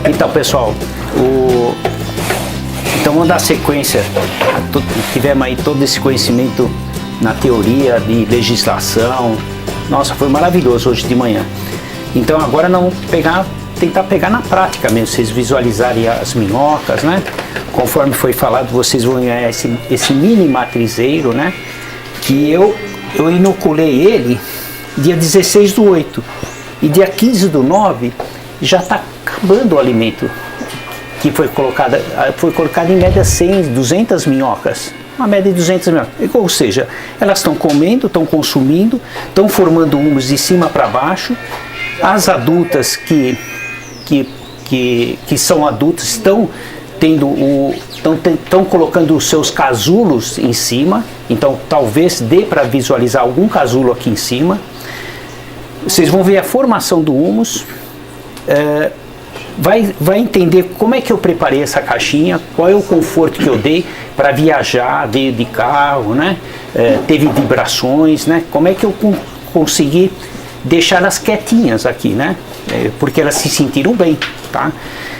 Então, pessoal, então vamos dar sequência. Tivemos aí todo esse conhecimento na teoria de legislação. Nossa, foi maravilhoso hoje de manhã. Então agora tentar pegar na prática mesmo, vocês visualizarem as minhocas, né? Conforme foi falado, vocês vão ganhar esse mini matrizeiro, né? Que eu inoculei ele dia 16/8 e dia 15/9 já está acabando o alimento que foi colocado em média 100, 200 minhocas. Uma média de 200 minhocas. Ou seja, elas estão comendo, estão consumindo, estão formando humus de cima para baixo. As adultas que são adultas estão colocando os seus casulos em cima. Então talvez dê para visualizar algum casulo aqui em cima. Vocês vão ver a formação do humus. Vai entender como é que eu preparei essa caixinha, qual é o conforto que eu dei para viajar, veio de carro, né? Teve vibrações, né? Como é que eu consegui deixar elas quietinhas aqui, né? Porque elas se sentiram bem, tá?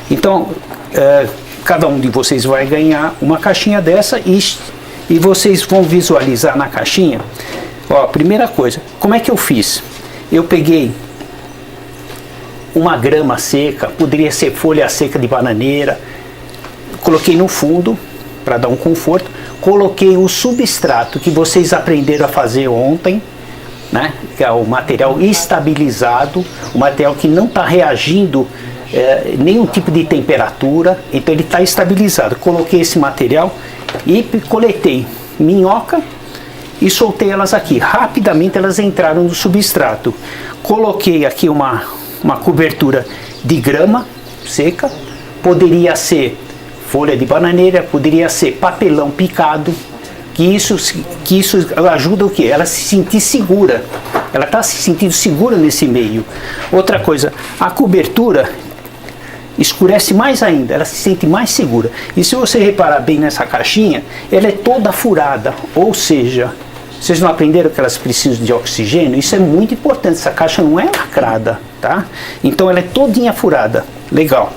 Então, cada um de vocês vai ganhar uma caixinha dessa e vocês vão visualizar na caixinha. Ó, primeira coisa, como é que eu fiz? Eu peguei uma grama seca, poderia ser folha seca de bananeira, coloquei no fundo para dar um conforto, coloquei o substrato que vocês aprenderam a fazer ontem, né? Que é o material estabilizado, o material que não está reagindo nenhum tipo de temperatura, então ele está estabilizado. Coloquei esse material e coletei minhoca e soltei elas aqui. Rapidamente elas entraram no substrato. Coloquei aqui uma cobertura de grama seca, poderia ser folha de bananeira, poderia ser papelão picado, que isso ajuda o quê? Ela se sentir segura, ela está se sentindo segura nesse meio. Outra coisa, a cobertura escurece mais ainda, ela se sente mais segura. E se você reparar bem nessa caixinha, ela é toda furada, ou seja, vocês não aprenderam que elas precisam de oxigênio? Isso é muito importante, essa caixa não é lacrada, tá? Então ela é todinha furada, legal.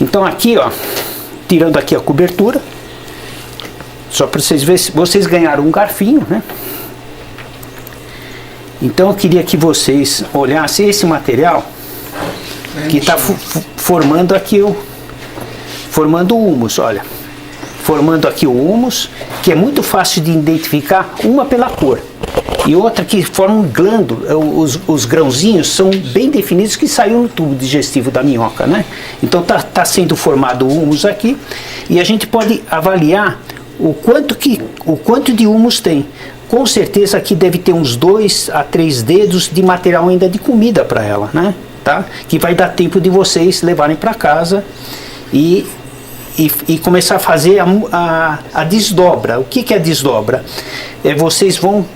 Então aqui, ó, tirando aqui a cobertura, só para vocês verem, vocês ganharam um garfinho, né? Então eu queria que vocês olhassem esse material que está formando aqui formando o humus, olha. Formando aqui o humus, que é muito fácil de identificar, uma pela cor, e outra que forma um glândula, os grãozinhos são bem definidos que saiu no tubo digestivo da minhoca, né? Então tá sendo formado o humus aqui, e a gente pode avaliar o quanto de humus tem. Com certeza aqui deve ter uns 2 a 3 dedos de material ainda de comida para ela, né? Tá? Que vai dar tempo de vocês levarem para casa e começar a fazer a desdobra. O que é a desdobra? Vocês vão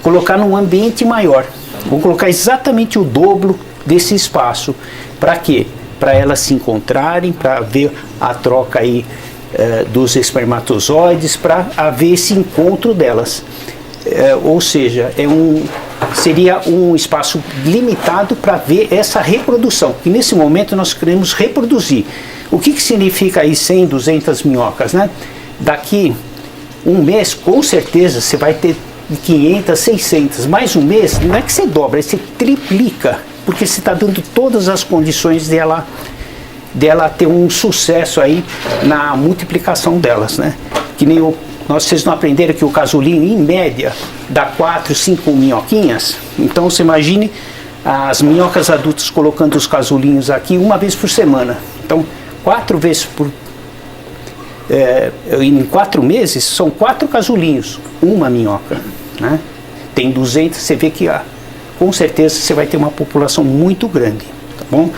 colocar num ambiente maior, vão colocar exatamente o dobro desse espaço. Para quê? Para elas se encontrarem, para ver a troca aí dos espermatozoides, para haver esse encontro delas. Ou seja, seria um espaço limitado para ver essa reprodução. E nesse momento nós queremos reproduzir. O que significa aí 100, 200 minhocas, né? Daqui um mês, com certeza, você vai ter 500, 600. Mais um mês, não é que você dobra, você triplica, porque você está dando todas as condições dela ter um sucesso aí na multiplicação delas, né? Que nem vocês não aprenderam que o casulinho, em média, dá 4, 5 minhoquinhas? Então, você imagine as minhocas adultas colocando os casulinhos aqui uma vez por semana. Então, 4 vezes em 4 meses, são 4 casulinhos, uma minhoca, né? Tem 200, você vê que com certeza você vai ter uma população muito grande, tá bom?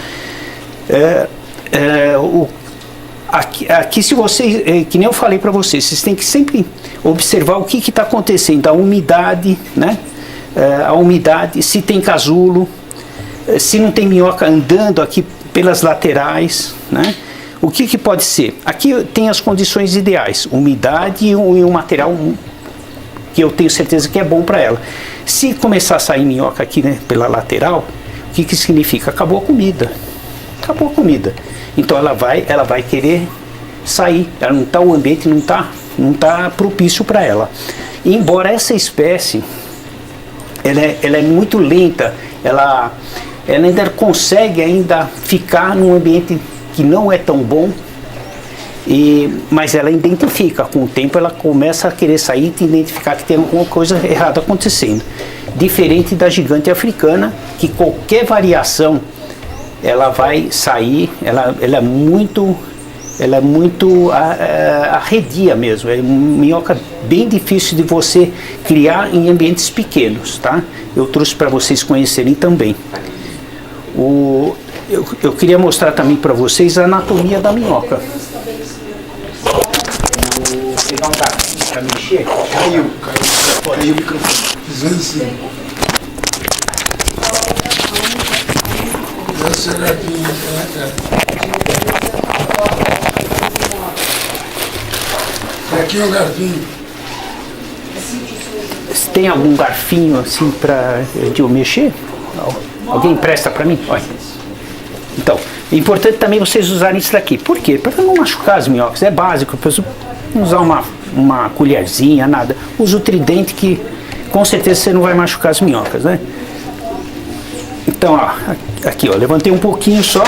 Aqui se vocês, que nem eu falei para vocês têm que sempre observar o que está acontecendo, a umidade, né? A umidade, se tem casulo, se não tem minhoca andando aqui pelas laterais, né? O que pode ser? Aqui tem as condições ideais, umidade e um material que eu tenho certeza que é bom para ela. Se começar a sair minhoca aqui, né, pela lateral, o que significa? Acabou a comida. acabou a comida. Então ela vai querer sair. Ela não tá, o ambiente não tá propício para ela. E embora essa espécie, ela é muito lenta, ela ainda consegue ficar num ambiente que não é tão bom, mas ela identifica, com o tempo ela começa a querer sair e identificar que tem alguma coisa errada acontecendo. Diferente da gigante africana, que qualquer variação ela vai sair, ela é muito arredia mesmo, é uma minhoca bem difícil de você criar em ambientes pequenos, tá? Eu trouxe para vocês conhecerem também. Eu queria mostrar também para vocês a anatomia da minhoca. Vou pegar um garfinho para mexer. Caiu o microfone. Pisou em cima. Aqui é um garfinho. Tem algum garfinho assim de eu mexer? Alguém empresta para mim? Olha. Então, é importante também vocês usarem isso daqui. Por quê? Para não machucar as minhocas. É básico. Não usar uma colherzinha, nada. Usa o tridente que com certeza você não vai machucar as minhocas, né? Então, ó, aqui, ó, levantei um pouquinho só.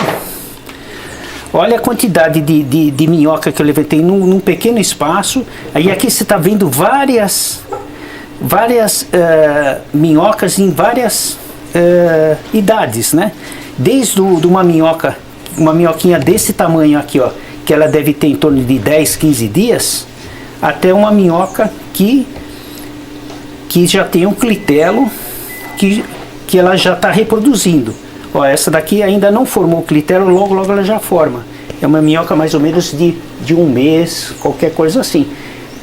Olha a quantidade de minhoca que eu levantei num pequeno espaço. Aí aqui você está vendo várias minhocas em várias idades, né? Desde uma minhoquinha desse tamanho aqui, ó, que ela deve ter em torno de 10, 15 dias, até uma minhoca que já tem um clitelo que ela já está reproduzindo. Ó, essa daqui ainda não formou o clitelo, logo ela já forma. É uma minhoca mais ou menos de um mês, qualquer coisa assim.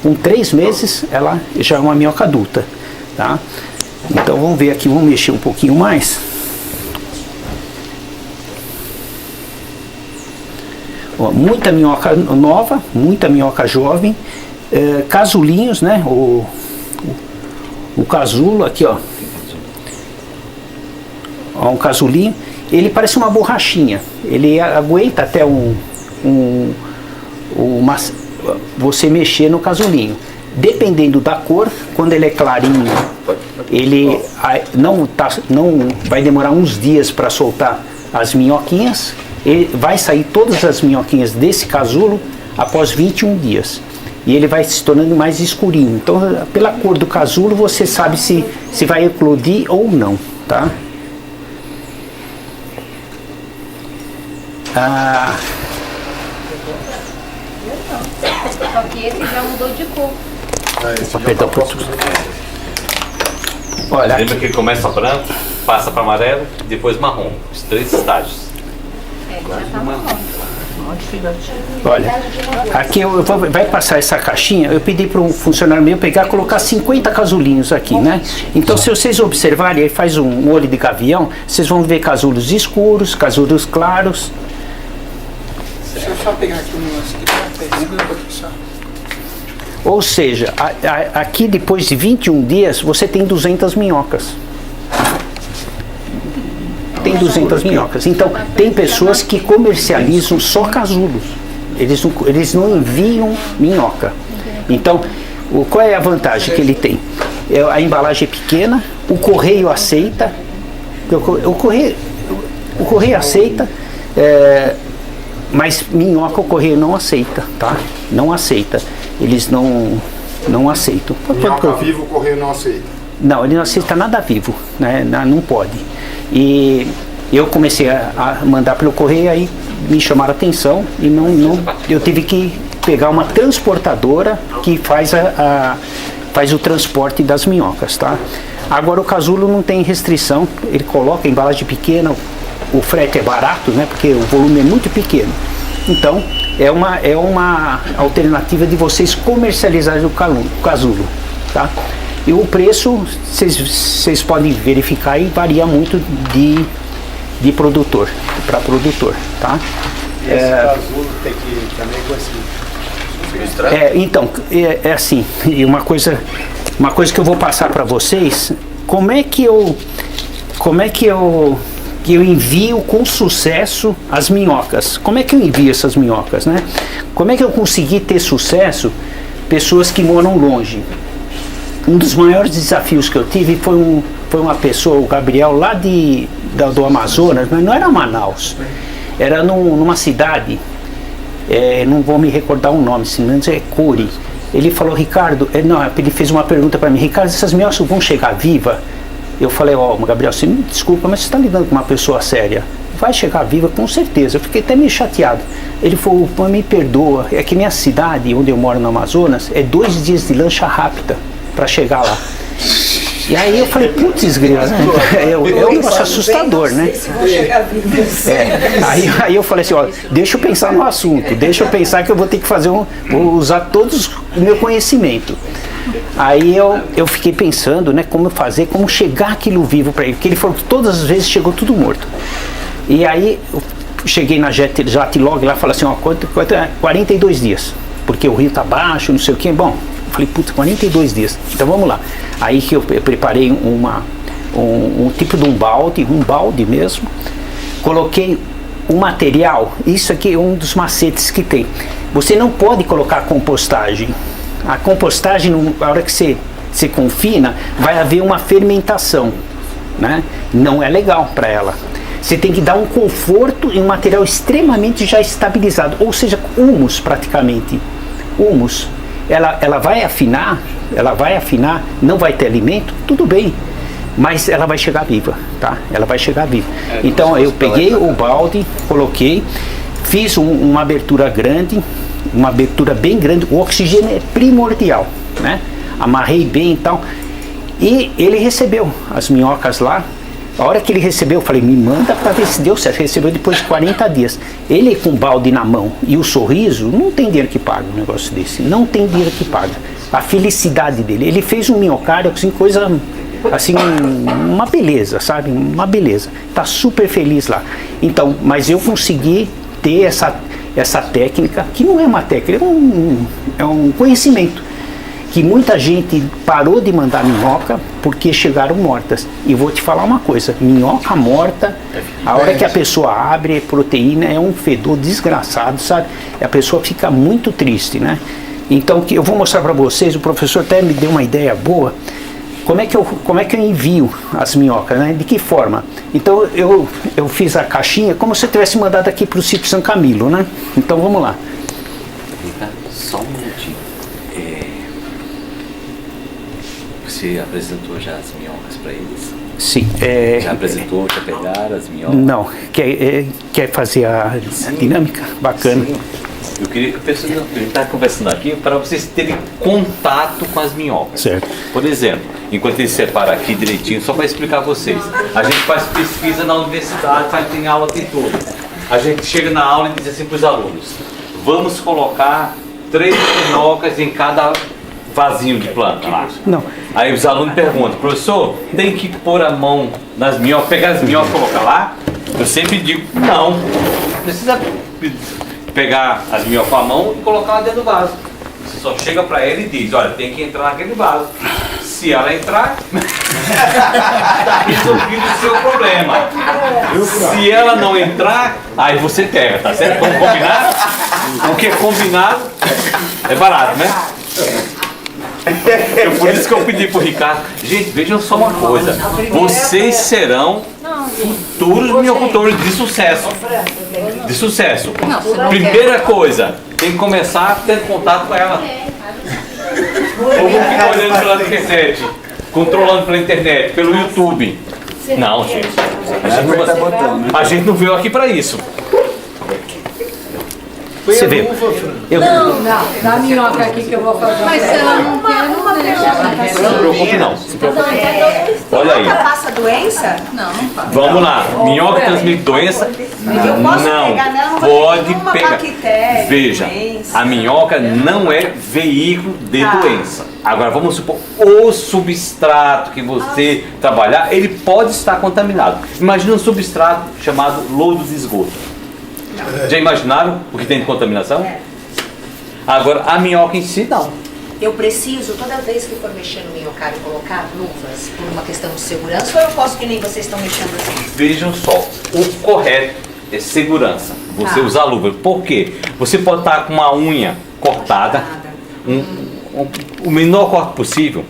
Com 3 meses ela já é uma minhoca adulta, tá? Então vamos ver aqui, vamos mexer um pouquinho mais. Ó, muita minhoca nova, muita minhoca jovem, casulinhos, né? O casulo aqui, ó. Ó, um casulinho. Ele parece uma borrachinha. Ele aguenta até você mexer no casulinho. Dependendo da cor, quando ele é clarinho, ele não vai demorar uns dias para soltar as minhoquinhas. Ele vai sair todas as minhoquinhas desse casulo após 21 dias. E ele vai se tornando mais escurinho. Então, pela cor do casulo, você sabe se vai eclodir ou não, tá? Só que esse já mudou de cor. Perdão, olha, lembra que ele começa branco, passa para amarelo, depois marrom. Os 3 estágios. Já tá marrom. Olha, aqui vai passar essa caixinha. Eu pedi para um funcionário meu pegar e colocar 50 casulinhos aqui, né? Então, se vocês observarem, aí faz um olho de gavião, vocês vão ver casulos escuros, casulos claros. Deixa eu só pegar aqui um negócio aqui. Ou seja, aqui depois de 21 dias, você tem 200 minhocas. Tem 200 minhocas. Então, tem pessoas que comercializam só casulos. Eles não enviam minhoca. Então, qual é a vantagem que ele tem? A embalagem é pequena, o correio aceita. O correio aceita, mas minhoca o correio não aceita, tá? Não aceita. Eles não aceitam. Minhoca vivo o correio não aceita? Não, ele não aceita nada vivo, né? Não pode. E eu comecei a mandar pelo correio, aí me chamaram a atenção e eu tive que pegar uma transportadora que faz o transporte das minhocas, tá? Agora o casulo não tem restrição, ele coloca a embalagem pequena, o frete é barato, né? Porque o volume é muito pequeno. Então é uma alternativa de vocês comercializarem o casulo, tá? E o preço, vocês podem verificar aí, varia muito de produtor para produtor, tá? Esse casulo tem que também com esse... Então, é assim, e uma coisa que eu vou passar para vocês, como é que eu que eu envio com sucesso as minhocas. Como é que eu envio essas minhocas, né? Como é que eu consegui ter sucesso? Pessoas que moram longe. Um dos maiores desafios que eu tive foi uma pessoa, o Gabriel, lá do Amazonas, mas não era Manaus, era numa cidade, não vou me recordar o nome, se não me engano é Curi. Ele falou, Ricardo, ele fez uma pergunta para mim, Ricardo, essas minhocas vão chegar viva? Eu falei, Gabriel, você me desculpa, mas você está lidando com uma pessoa séria. Vai chegar viva com certeza. Eu fiquei até meio chateado. Ele falou, me perdoa, é que minha cidade, onde eu moro no Amazonas, é 2 dias de lancha rápida para chegar lá. E aí eu falei, putz, grila, né? É um negócio assustador, né? Aí eu falei assim, deixa eu pensar no assunto, deixa eu pensar que eu vou ter que vou usar todos o meu conhecimento. Aí eu fiquei pensando, né, como chegar aquilo vivo para ele, porque ele falou que todas as vezes chegou tudo morto. E aí eu cheguei na Jatilog lá e falei assim, quanto 42 dias, porque o rio tá baixo, não sei o que, bom, eu falei, putz, 42 dias, então vamos lá. Aí que eu preparei um tipo de um balde mesmo, coloquei o material, isso aqui é um dos macetes que tem, você não pode colocar compostagem. A compostagem, na hora que você confina, vai haver uma fermentação, né? Não é legal para ela. Você tem que dar um conforto em um material extremamente já estabilizado, ou seja, humus praticamente. Humus. Ela vai afinar, não vai ter alimento, tudo bem, mas ela vai chegar viva, tá? Ela vai chegar viva. Então eu peguei o balde, coloquei, fiz uma abertura grande, uma abertura bem grande, o oxigênio é primordial, né? Amarrei bem e tal, e ele recebeu as minhocas lá. A hora que ele recebeu, eu falei, me manda para ver se deu certo. Recebeu depois de 40 dias. Ele com o balde na mão e o sorriso, não tem dinheiro que paga um negócio desse, não tem dinheiro que paga. A felicidade dele, ele fez um minhocário, assim, coisa, assim, uma beleza, sabe, uma beleza, tá super feliz lá. Então, mas eu consegui ter essa técnica, que não é uma técnica, é um conhecimento, que muita gente parou de mandar minhoca porque chegaram mortas. E vou te falar uma coisa, minhoca morta, a hora que a pessoa abre, proteína, é um fedor desgraçado, sabe? A pessoa fica muito triste, né? Então, eu vou mostrar para vocês, o professor até me deu uma ideia boa, como é que eu envio as minhocas, né? De que forma? Então, eu fiz a caixinha como se eu tivesse mandado aqui para o sítio São Camilo, né? Então, vamos lá. Só um minutinho. Você apresentou já as minhocas para eles? Sim. Já apresentou, já pegaram as minhocas? Não. Quer fazer a dinâmica? Bacana. Sim. Eu queria que a pessoa está conversando aqui para vocês terem contato com as minhocas. Certo. Por exemplo, enquanto ele separa aqui direitinho, só para explicar a vocês. A gente faz pesquisa na universidade, tem aula, tem tudo. A gente chega na aula e diz assim para os alunos, vamos colocar 3 minhocas em cada vasinho de planta lá. Não. Aí os alunos perguntam, professor, tem que pôr a mão nas minhocas, pegar as minhocas e colocar lá? Eu sempre digo, não precisa pegar as minhocas com a mão e colocar lá dentro do vaso. Você só chega para ela e diz, olha, tem que entrar naquele vaso. Se ela entrar, está resolvido o seu problema. Se ela não entrar, aí você pega, tá certo? Vamos combinar? O que é combinado é barato, né? Por isso que eu pedi pro Ricardo, gente, vejam só uma coisa, vocês serão futuros minhocultores de sucesso. De sucesso. Primeira coisa, tem que começar tendo contato com ela. Ou vão ficar olhando pela internet, controlando pela internet, pelo YouTube. Não, gente. A gente não veio aqui para isso. Você vê. Não, dá a minhoca aqui que eu vou fazer. Mas se ela não quer, não deixa. Não se preocupe não. Se preocupe. Olha aí. Passa doença? Não, não faz. Vamos lá. Minhoca transmite doença? Não. Pode pegar. Veja, a minhoca não é veículo de doença. Agora vamos supor, o substrato que você trabalhar, ele pode estar contaminado. Imagina um substrato chamado lodo de esgoto. Já imaginaram o que tem de contaminação? Agora, a minhoca em si, não. eu preciso, toda vez que for mexer no minhocário, colocar luvas por uma questão de segurança, ou eu posso que nem vocês estão mexendo assim? Vejam só, o correto é segurança. Você usar luva. Por quê? Você pode estar com uma unha cortada, o menor corte possível,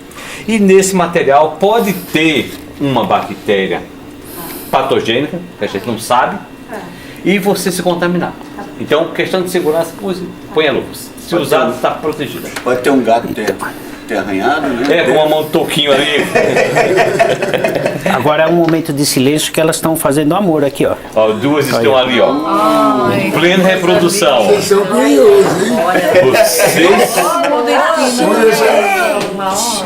e nesse material pode ter uma bactéria patogênica, que a gente não sabe, e você se contaminar. Então, questão de segurança, põe a luva. Se usar, está protegida. Pode ter um gato ter arranhado, né? Com uma mão de toquinho ali. Agora é um momento de silêncio que elas estão fazendo amor aqui, ó. Ó, duas estão ali, ó. Em plena reprodução. Vocês são curiosos, hein?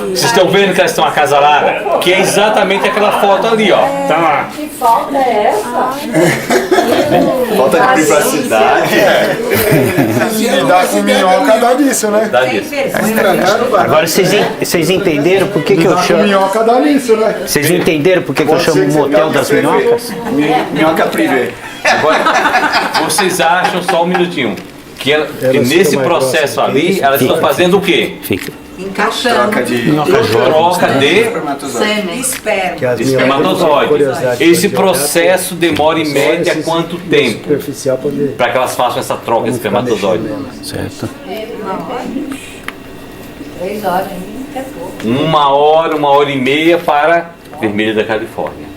Vocês estão vendo que elas estão acasaladas? Que é exatamente aquela foto ali, ó. Tá lá. Que falta é essa? Falta de privacidade. Se dá com minhoca, dá nisso, né? Dá isso. Agora vocês entenderam por que eu Dá com chamo. minhoca, dá nisso, né? Vocês entenderam por que eu chamo o motel das minhocas? Minhoca privê. Agora, vocês acham, só um minutinho, que nesse processo ali, elas estão fazendo o quê? Fica. Encaixando. Troca de Troca de Sêmen. Esperma. espermatozoides. Esse processo demora em média quanto tempo Superficial poder. para que elas façam essa troca de espermatozoide? Certo. 3 horas, hein? É pouco. 1 hora e meia para vermelho da Califórnia.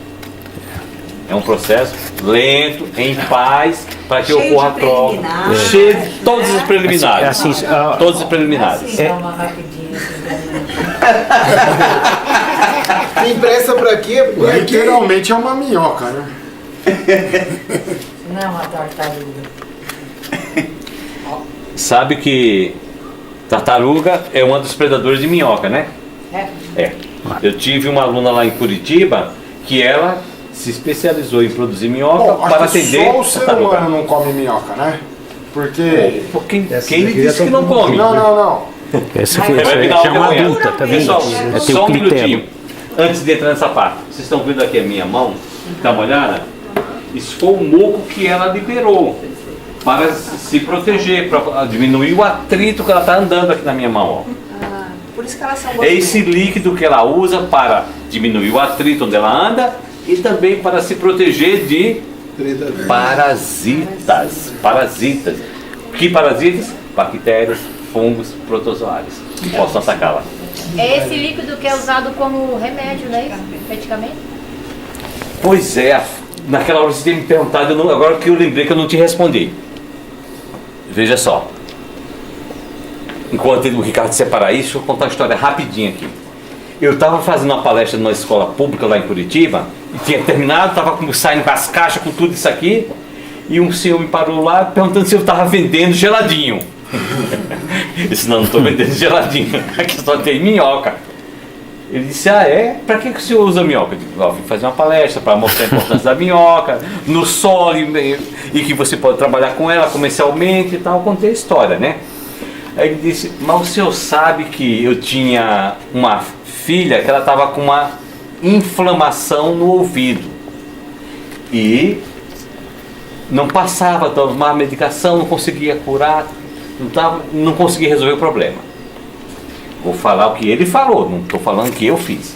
É um processo lento, em paz, para que Cheio ocorra a de troca. preliminares. Cheio de todos os preliminares. Assim, Todos os preliminares. Dá uma rapidinha. Tem pressa pra quê? Porque literalmente é uma minhoca, né? Não é uma tartaruga. Sabe que tartaruga é um dos predadores de minhoca, né? É. Eu tive uma aluna lá em Curitiba que ela se especializou em produzir minhoca Bom, para acho que atender só o ser tartaruga. humano não come minhoca, né? Porque... Quem disse que não come? Não. Essa Vai virar chama uma adulta, tá vendo? Pessoal, É teu só um critério. minutinho. Antes de entrar nessa parte, vocês estão vendo aqui a minha mão? Dá uma olhada? Isso foi o muco que ela liberou para se proteger, para diminuir o atrito que ela está andando aqui na minha mão. Ó. Por isso que elas são É gostosas. esse líquido que ela usa para diminuir o atrito onde ela anda e também para se proteger de parasitas. Parasitas. Que parasitas? Bactérias, fungos, protozoários. Que possam atacá-la. É esse líquido que é usado como remédio, não é isso? Medicamento? Pois é, naquela hora você tinha me perguntado, agora que eu lembrei que eu não te respondi. Veja só. Enquanto o Ricardo separar isso, deixa eu contar uma história rapidinha aqui. Eu estava fazendo uma palestra numa escola pública lá em Curitiba, e tinha terminado, estava saindo com as caixas, com tudo isso aqui, e um senhor me parou lá perguntando se eu estava vendendo geladinho. Eu disse, não estou vendendo geladinho, aqui só tem minhoca. Ele disse, para que o senhor usa minhoca? Eu disse, vim fazer uma palestra para mostrar a importância da minhoca, no solo, e que você pode trabalhar com ela comercialmente e tal. Eu contei a história, né? Aí ele disse, mas o senhor sabe que eu tinha uma filha que ela estava com uma inflamação no ouvido e não passava, tomava medicação, não conseguia curar, não conseguia resolver o problema. Vou falar o que ele falou, não estou falando o que eu fiz.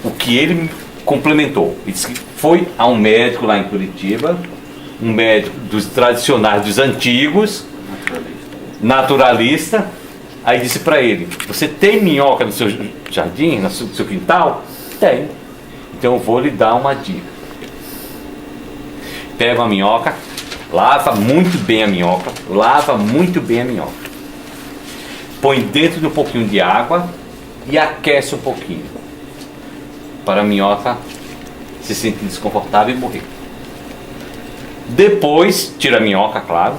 O que ele me complementou. Ele disse que foi a um médico lá em Curitiba, um médico dos tradicionais, dos antigos, naturalista. Aí disse para ele, você tem minhoca no seu jardim, no seu quintal? Tem. Então eu vou lhe dar uma dica. Pega uma minhoca, lava muito bem a minhoca, põe dentro de um pouquinho de água e aquece um pouquinho, para a minhoca se sentir desconfortável e morrer. Depois, tira a minhoca, claro,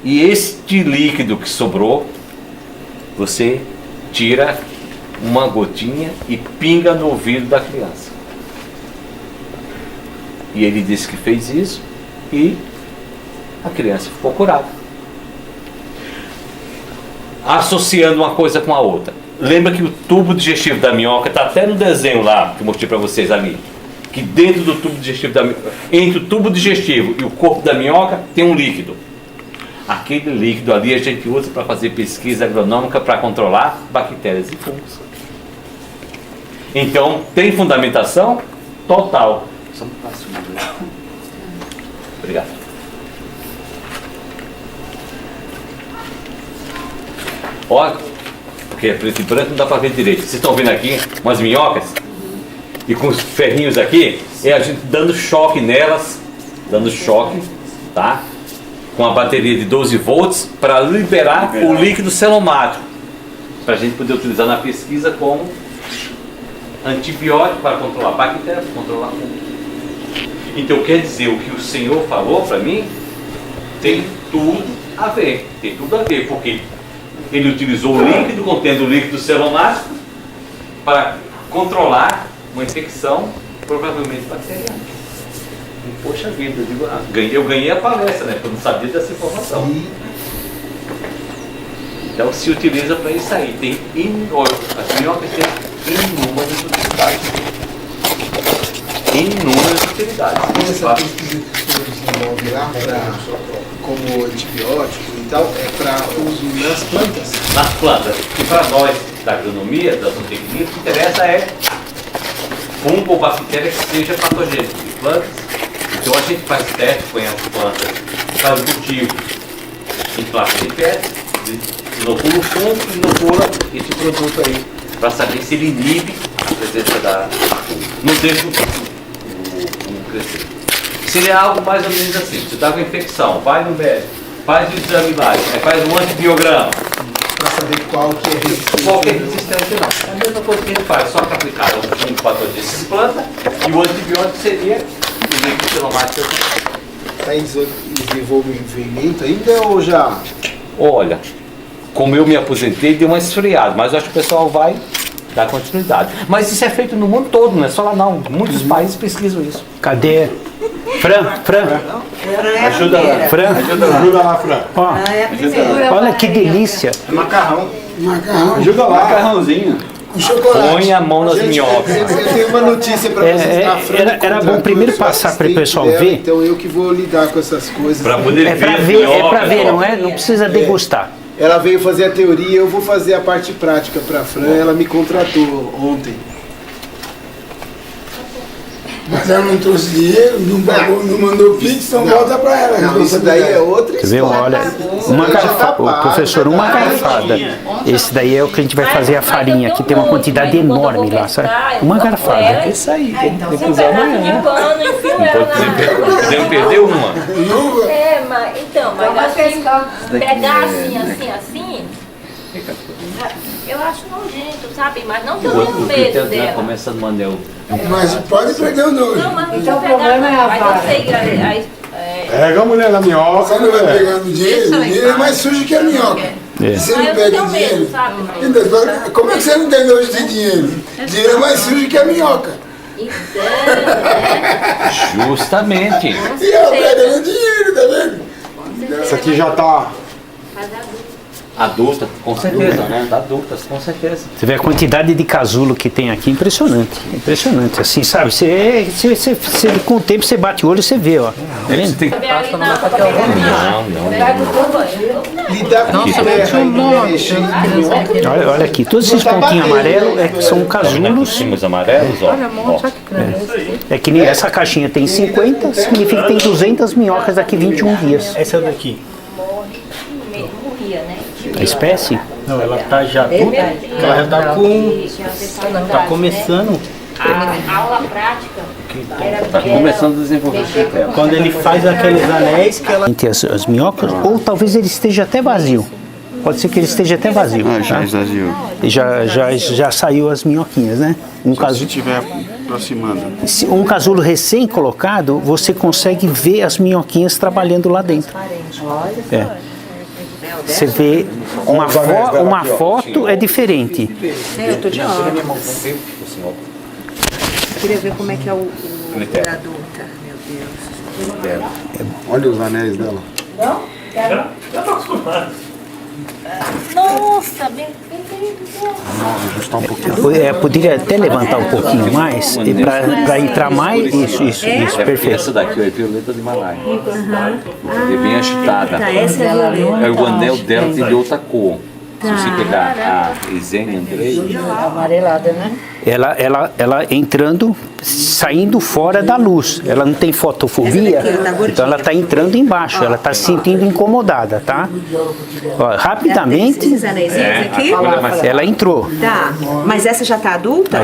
e este líquido que sobrou, você tira uma gotinha e pinga no ouvido da criança. E ele disse que fez isso e a criança ficou curada. Associando uma coisa com a outra. Lembra que o tubo digestivo da minhoca está até no desenho lá que eu mostrei para vocês ali. Que dentro do tubo digestivo da minhoca, entre o tubo digestivo e o corpo da minhoca tem um líquido. Aquele líquido ali a gente usa para fazer pesquisa agronômica para controlar bactérias e fungos. Então, tem fundamentação total. Só um passo. Obrigado. Olha, porque é preto e branco, não dá para ver direito. Vocês estão vendo aqui umas minhocas? E com os ferrinhos aqui, é a gente dando choque nelas, dando choque, tá? Com a bateria de 12 volts para liberar o líquido celomático, para a gente poder utilizar na pesquisa como antibiótico para controlar bactérias, controlar fungo. Então quer dizer, o que o Senhor falou para mim tem tudo a ver, porque ele utilizou o líquido, contendo o líquido celomático, para controlar uma infecção provavelmente bacteriana. E, poxa vida, eu digo, eu ganhei a palestra, né? Porque eu não sabia dessa informação. Então se utiliza para isso aí. As minhocas têm inúmeras utilidades. Inúmeras utilidades. Essa pesquisa que os senhores desenvolvem lá como antibiótico e tal, é para uso nas plantas? Nas plantas. E para nós da agronomia, da zootecnia, o que interessa é fungo ou bactéria que seja patogênico de plantas. Então a gente faz teste, põe as plantas, faz o cultivo em placas de teste, inocula o fungo e inocula esse produto aí, para saber se ele inibe a presença da fungo. Não deixa o fungo crescer. Seria algo mais ou menos assim: você está com infecção, vai no médico, faz o exame lá, aí faz um antibiograma. Para saber qual que é resistente. Qual que é resistente não. É a mesma coisa que ele faz, só que aplicado ao fungo patogênico de planta, e o antibiótico seria o líquido celomático. Está em desenvolvimento ainda ou já? Olha, como eu me aposentei, deu uma esfriada, mas eu acho que o pessoal vai dar continuidade. Mas isso é feito no mundo todo, não é só lá não. Muitos países pesquisam isso. Cadê? Fran. Ajuda lá. Fran. Ajuda lá, Fran. Ó, olha que delícia. É macarrão. Macarrão. Ajuda lá. Macarrãozinho. Com chocolate. Põe a mão nas minhocas. Eu tenho uma notícia para vocês. A Fran Era bom primeiro passar para o pessoal dela, ver. Então eu que vou lidar com essas coisas. Para poder É pra ver, ver, não é? Não precisa degustar. Ela veio fazer a teoria, eu vou fazer a parte prática para a Fran. Ela me contratou ontem. Mas ela não trouxe dinheiro, não pagou, não mandou pix, então volta pra ela. Não, isso daí é outra Você viu? história. Olha, o professor, uma garfada. Esse daí é o que a gente vai fazer a farinha, que tem uma quantidade enorme lá, sabe? Uma garfada. É isso aí, depois amanhã. Podemos perder uma. É, mas então, mas assim, pegar assim, eu acho nojento, sabe? Mas não que eu tenho medo dela. Começa no anel. Mas pode perder o nojo. Não, mas não Então, vou o problema é a mas vara. eu sei, Pega a mulher na minhoca. Você não vai pegar no dinheiro? O dinheiro é mais sujo que a minhoca. Você mas não eu pega tenho o medo, dinheiro. sabe? Então, como é que você não tem nojo de dinheiro? Dinheiro é mais sujo que a minhoca. Justamente. E ela pega no dinheiro, tá vendo? Isso aqui já tá. Adulta, com certeza, né? Adultas, com certeza. Você vê a quantidade de casulo que tem aqui, impressionante. Impressionante, assim, sabe? Você, com o tempo você bate o olho e você vê, ó. Tá vendo? Tem... Lidar com Olha aqui, todos esses pontinhos amarelos são casulos. Os amarelos, ó. É que nem essa caixinha tem 50, significa que tem 200 minhocas daqui 21 dias. Essa é daqui. Morria, né? A espécie? Não, ela tá já adulta. Ela já tá com. Tá começando. A aula prática era Tá começando a desenvolver dela. Quando ele faz aqueles anéis que ela. Entre as minhocas, ou talvez ele esteja até vazio. Pode ser que ele esteja até vazio. Já exagiou. Já saiu as minhoquinhas, né? Se estiver aproximando. Um casulo recém colocado, você consegue ver as minhoquinhas trabalhando lá dentro. É. Você vê uma foto é diferente. Eu tô de óculos. Queria ver como é que é o da adulta, meu Deus. Olha os anéis dela. Nossa, bem Poderia até levantar um pouquinho mais para entrar mais. Isso, perfeito. Essa daqui é violeta de Himalaia. É bem agitada. Essa é a violeta. O anel dela tem de outra cor. Se você pegar a Isene Andrei, Amarelada, né? Ela entrando, saindo fora da luz. Ela não tem fotofobia, então ela está entrando embaixo, ela está se sentindo incomodada, tá? Ó, rapidamente, Esses anéisinhos aqui? ela entrou. Tá, mas essa já tá adulta?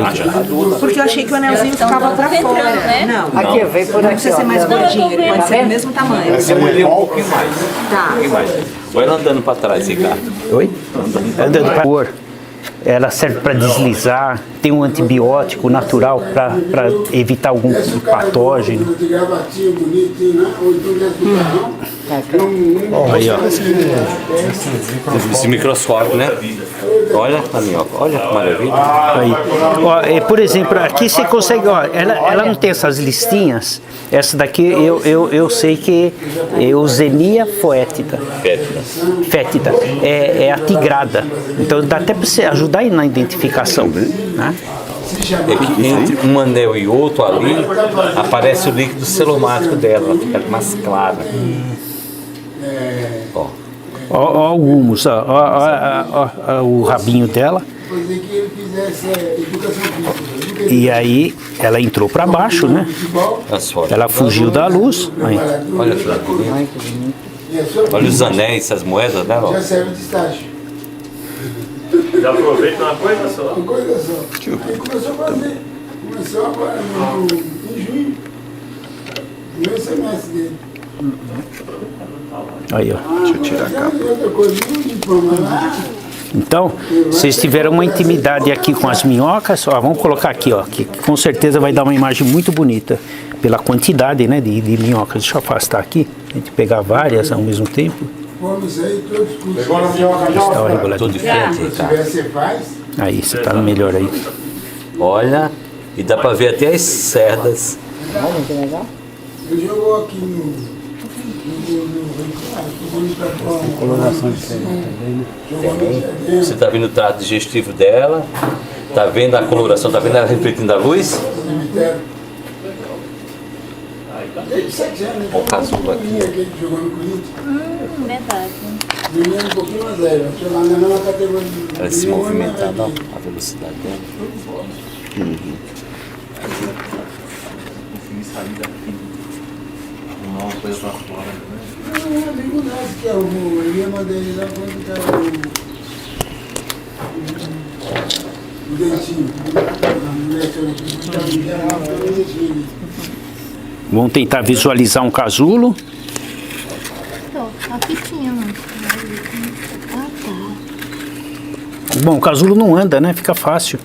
Porque eu achei que o anelzinho ficava pra fora. né? Não, Aqui, veio por não aqui, precisa ser ó. mais gordinho, ele pode ser do mesmo tamanho. você molhou um pouquinho mais. Tá. Vai ela andando para trás, Ricardo. Oi? Andando para cor. Ela serve para deslizar, tem um antibiótico natural para evitar algum patógeno. Aí, ó. Esse microscópio, né? Olha a minhoca, olha que maravilha. Aí. Ó, por exemplo, aqui você consegue, ó, ela não tem essas listinhas. Essa daqui eu sei que é Eusenia foétida. Fétida. É a tigrada. Então dá até para você ajudar aí na identificação. Né? É que entre um anel e outro ali aparece o líquido celomático dela, ela fica mais clara. Ó. Ó o humus, ó, o rabinho dela. E aí ela entrou para baixo, né? Ela fugiu da luz. Aí. Olha que bonito. Olha os anéis, essas moedas dela. Já serve de estágio. Já aproveita uma coisa só. Uma coisa só. Aí começou a fazer. Começou agora em junho. Primeiro semestre dele. Aí, ó. Deixa eu tirar a capa. Outra coisa, um diploma lá. Então, vocês tiveram uma intimidade aqui com as minhocas, ó, vamos colocar aqui, ó, que com certeza vai dar uma imagem muito bonita pela quantidade, né, de minhocas. Deixa eu afastar aqui, a gente pegar várias ao mesmo tempo. Vamos aí, todos os cursos. Pegou na minhoca já? Está regular. Tô de frente, Se Ricardo. tiver, você faz. Aí, você tá melhor aí. Olha, e dá pra ver até as cerdas. Ele jogou aqui no coloração Você tá vendo o trato digestivo dela, tá vendo a coloração, tá vendo ela refletindo a luz? Olha o casulo aqui. que jogou no Corinthians. Verdade. Menino um pouquinho mais velho. Sei lá, na mesma categoria. Ela se movimentando, ó, a velocidade dela. Um amigo nosso que é o Lima dele lá quando tá o dentinho. Vamos tentar visualizar um casulo. Então, aqui tinha, mano. Ah, tá. Bom, o casulo não anda, né? Fica fácil.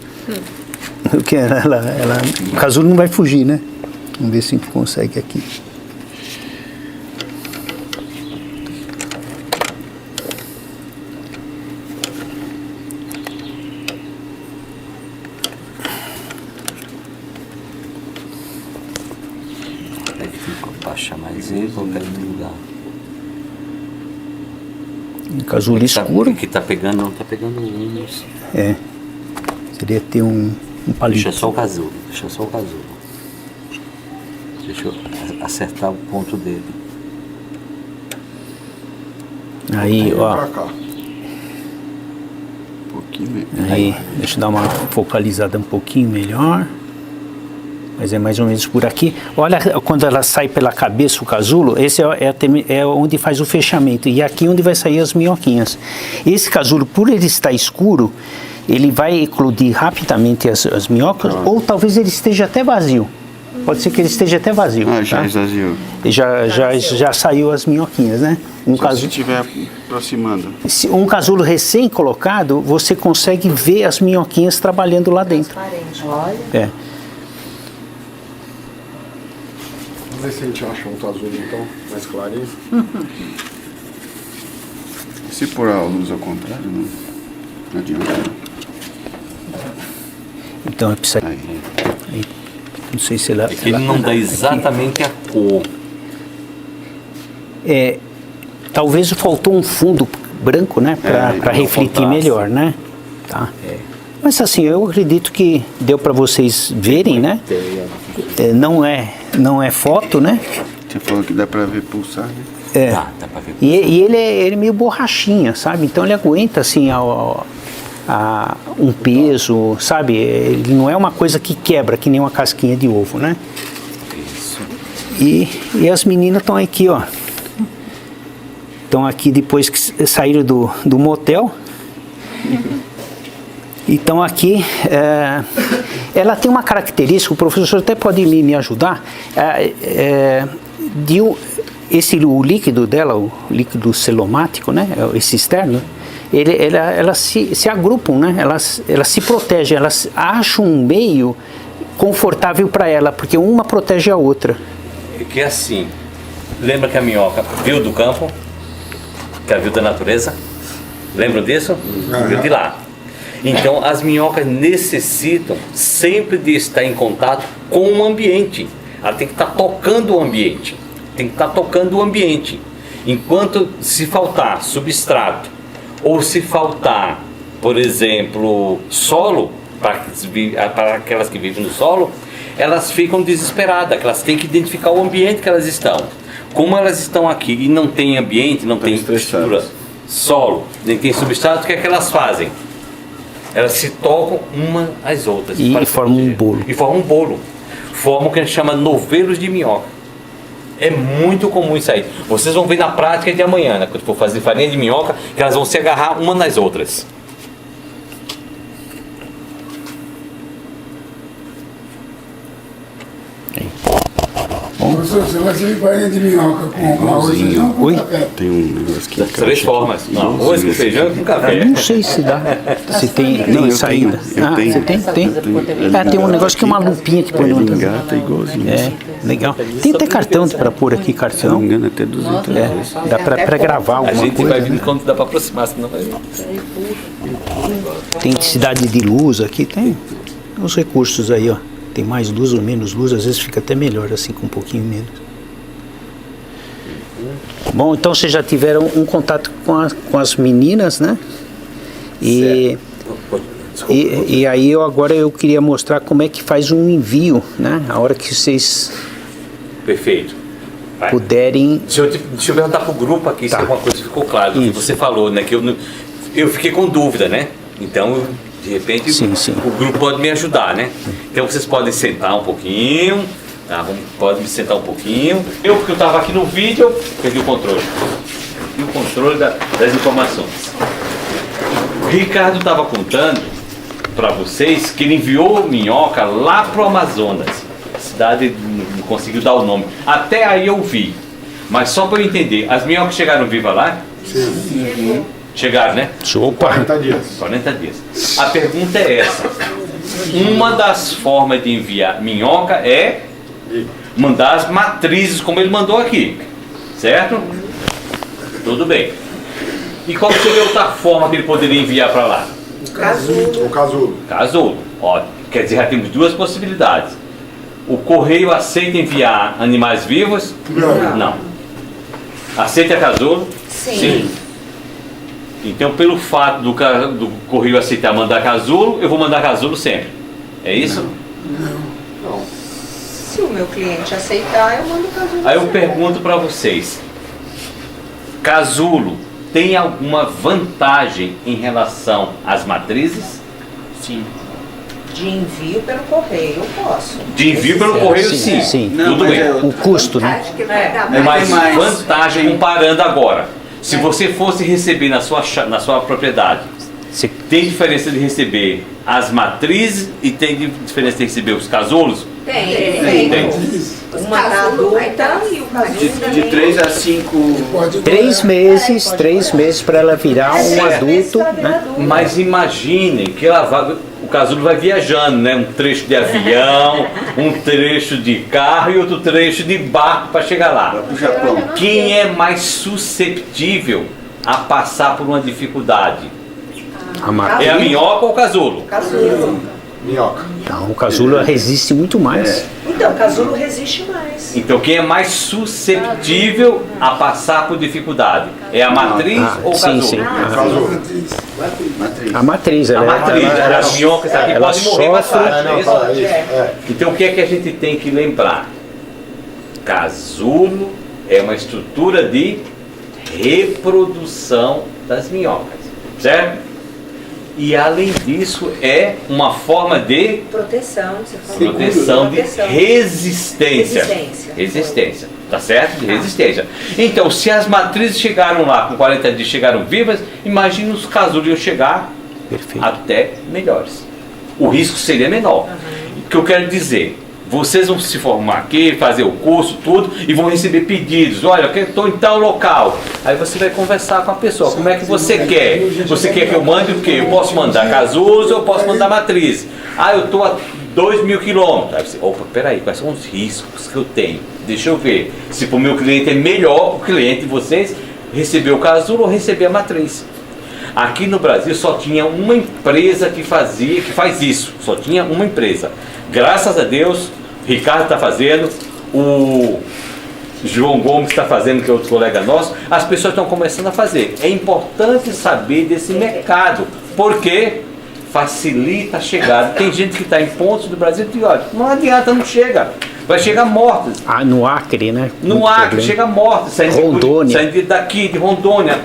Porque o casulo não vai fugir, né? Vamos ver se a gente consegue aqui. Aí fica, baixa mais ele, colocar ele no lugar. Um casulo escuro. Que tá pegando, não tá pegando humus. É. Seria ter um palito. Deixa só o casulo, deixa só o casulo. Deixa eu acertar o ponto dele. Aí, ó. Pra cá. Um pouquinho mesmo. Aí, deixa eu dar uma focalizada um pouquinho melhor. Mas é mais ou menos por aqui. Olha quando ela sai pela cabeça o casulo, esse é onde faz o fechamento. E aqui onde vai sair as minhoquinhas. Esse casulo, por ele estar escuro, ele vai eclodir rapidamente as minhocas, ou talvez ele esteja até vazio. Pode ser que ele esteja até vazio. Ah, já tá? exagiou. E já saiu as minhoquinhas, né? Só se estiver aproximando. Um casulo recém-colocado, você consegue ver as minhoquinhas trabalhando lá dentro. Olha. É. Vamos ver se a gente acha um azul então, mais clarinho. Se pôr a luz ao contrário, não adianta. Então, é preciso... Aí. Não sei se ela... É que ele não dá exatamente a cor. Talvez faltou um fundo branco, né? Para refletir melhor, né? Tá. Mas assim, eu acredito que deu para vocês verem, né? Não é foto, né? Você falou que dá pra ver pulsar, né? Dá pra ver. E ele é meio borrachinha, sabe? Então ele aguenta assim um peso, sabe? Ele não é uma coisa que quebra, que nem uma casquinha de ovo, né? Isso. E as meninas estão aqui, ó. Estão aqui depois que saíram do motel. Então aqui, ela tem uma característica, o professor até pode me ajudar, o líquido dela, o líquido celomático, né, esse externo, elas se agrupam, né, elas se protegem, elas acham um meio confortável para ela, porque uma protege a outra. Que é assim, lembra que a minhoca viu do campo, que ela viu da natureza? Lembram disso? Viu de lá. Então as minhocas necessitam sempre de estar em contato com o ambiente. Ela tem que estar tocando o ambiente. Enquanto se faltar substrato ou se faltar, por exemplo, solo, para aquelas que vivem no solo, elas ficam desesperadas, elas têm que identificar o ambiente que elas estão. Como elas estão aqui e não tem ambiente, não tem estrutura, solo, nem tem substrato, o que é que elas fazem? Elas se tocam uma às outras. E formam um bolo. Formam o que a gente chama novelos de minhoca. É muito comum isso aí. Vocês vão ver na prática de amanhã, né, quando for fazer farinha de minhoca, que elas vão se agarrar uma nas outras. Professor, você vai servir farinha de minhoca com arroz e feijão com café? Tem um negócio que Das três formas. Arroz com feijão e com café. Não sei se dá. Se tem eu saída. tenho. Você tem? Tem um negócio que é uma lupinha que põe no outro. engata igualzinho. Legal. Tem até cartão para pôr aqui, Se não cartão. me engano, até 200 reais. Dá para gravar A alguma gente coisa. vai vir quando dá para aproximar, senão vai vir. Tem cidade de luz aqui, tem os recursos aí, ó. Tem mais luz ou menos luz, às vezes fica até melhor assim, com um pouquinho menos. Bom, então vocês já tiveram um contato com as meninas, né? E aí agora eu queria mostrar como é que faz um envio, né? A hora que vocês Perfeito. Vai. puderem. Deixa eu perguntar pro grupo aqui se alguma coisa ficou claro do que você falou, né? Que eu fiquei com dúvida, né? Então, de repente, Sim. o grupo pode me ajudar, né? Então vocês podem sentar um pouquinho, tá? Pode me sentar um pouquinho. Porque eu estava aqui no vídeo, eu perdi o controle. E o controle das informações. O Ricardo estava contando para vocês que ele enviou minhoca lá pro Amazonas. A cidade não conseguiu dar o nome. Até aí eu vi. Mas só para eu entender, as minhocas chegaram vivas lá? Sim. Chegaram, né? Opa! 40 dias. A pergunta é essa. Uma das formas de enviar minhoca é mandar as matrizes, como ele mandou aqui. Certo? Tudo bem. E qual seria outra forma que ele poderia enviar para lá? Casulo. Ó, quer dizer, já temos duas possibilidades. O correio aceita enviar animais vivos? Não. Aceita casulo? Sim. Então, pelo fato do correio aceitar mandar casulo, eu vou mandar casulo sempre. É isso? Não. Se o meu cliente aceitar, eu mando casulo. Aí eu pergunto para vocês: casulo tem alguma vantagem em relação às matrizes? Sim. De envio pelo correio, eu posso. De envio pelo correio, sim. Sim. Tudo bem. O custo, né? Mas vantagem comparando agora. Se você fosse receber na sua propriedade, tem diferença de receber as matrizes e tem diferença de receber os casulos? Tem. Uma adulta e o casulo De 3 a 5... 3 meses para ela virar um adulto, né? Mas imaginem que o casulo vai viajando, né? Um trecho de avião, um trecho de carro e outro trecho de barco para chegar lá. Quem é mais susceptível a passar por uma dificuldade? É a minhoca ou o casulo? Casulo. Minhoca. Não, o casulo resiste muito mais. Então, o casulo resiste mais. Então quem é mais susceptível a passar por dificuldade? É a matriz ou o sim, casulo? sim. Matriz. A matriz, A ela, matriz, as minhocas aqui ela podem morrer mais sofre- fácil, não é isso? Fala isso. É. Então o que é que a gente tem que lembrar? Casulo é uma estrutura de reprodução das minhocas, certo? E além disso é uma forma de Proteção, você falou. proteção de Proteção. resistência. Resistência. Resistência, tá certo? De resistência. Então, se as matrizes chegaram lá com 40 dias, chegaram vivas, imagine os casulos iam chegar Perfeito. até melhores. O risco seria menor. O que eu quero dizer? Vocês vão se formar aqui, fazer o curso, tudo, e vão receber pedidos. Olha, eu estou em tal local. Aí você vai conversar com a pessoa. Como é que você quer? Você quer que eu mande o quê? Eu posso mandar casulos ou eu posso mandar matriz? Ah, eu estou a 2.000 quilômetros. Aí você, opa, peraí, quais são os riscos que eu tenho? Deixa eu ver. Se para o meu cliente é melhor, o cliente de vocês receber o casulo ou receber a matriz. Aqui no Brasil só tinha uma empresa que faz isso. Só tinha uma empresa. Graças a Deus, Ricardo está fazendo, o João Gomes está fazendo, que é outro colega nosso, as pessoas estão começando a fazer. É importante saber desse mercado, porque facilita a chegada. Tem gente que está em pontos do Brasil que diz, olha, não adianta, não chega. Vai chegar morta. Ah, no Acre, né? No Muito Acre, problema. chega morta, Rondônia. saindo daqui, de Rondônia,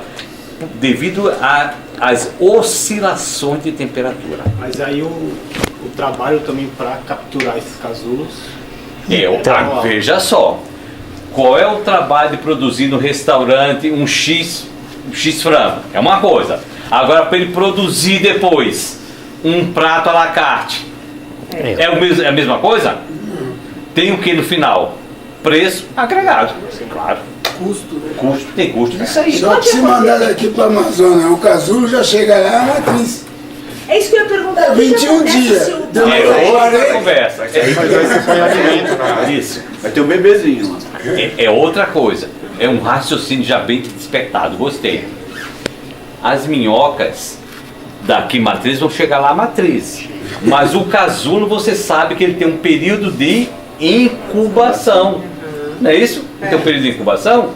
devido às oscilações de temperatura. Mas aí o trabalho também para capturar esses casulos. Veja só, qual é o trabalho de produzir no restaurante um X frango? É uma coisa. Agora, para ele produzir depois um prato à la carte, é a mesma coisa? Tem o que no final? Preço agregado, claro. Custo, tem custo disso aí. Só que se mandar daqui para a Amazônia, o casulo já chega lá a matriz. É isso que eu ia perguntar. O que 21 acontece dias. se o É outra 40. conversa. Mas aí você põe alimento na Isso. Vai ter o bebezinho lá. É outra coisa. É um raciocínio já bem despertado. Gostei. As minhocas daqui matriz vão chegar lá a matriz. Mas o casulo você sabe que ele tem um período de incubação. Não é isso? Ele tem um período de incubação?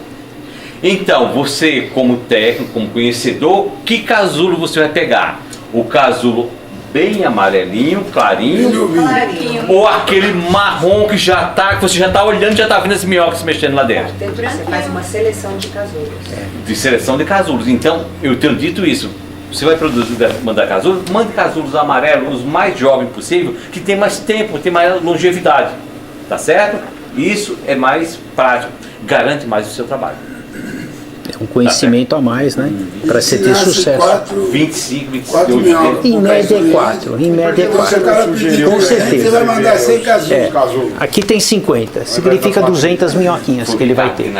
Então, você como técnico, como conhecedor, que casulo você vai pegar? O casulo bem amarelinho, clarinho, ou aquele marrom que você já está olhando, já está vendo as minhocas se mexendo lá dentro? Você faz uma seleção de casulos. De seleção de casulos. Então, eu tenho dito isso. Você vai mandar casulos, mande casulos amarelos, os mais jovens possível, que tem mais tempo, tem mais longevidade. Tá certo? Isso é mais prático, garante mais o seu trabalho. É um conhecimento a mais, né? Para você ter sucesso. 25, 4 28 minhocas. Em média é 4. Em média é Então, se o 4. cara pedir Com pra gente, certeza. você vai mandar 100 casulos. É. Aqui tem 50. Significa 200 minhoquinhas que ele vai ter.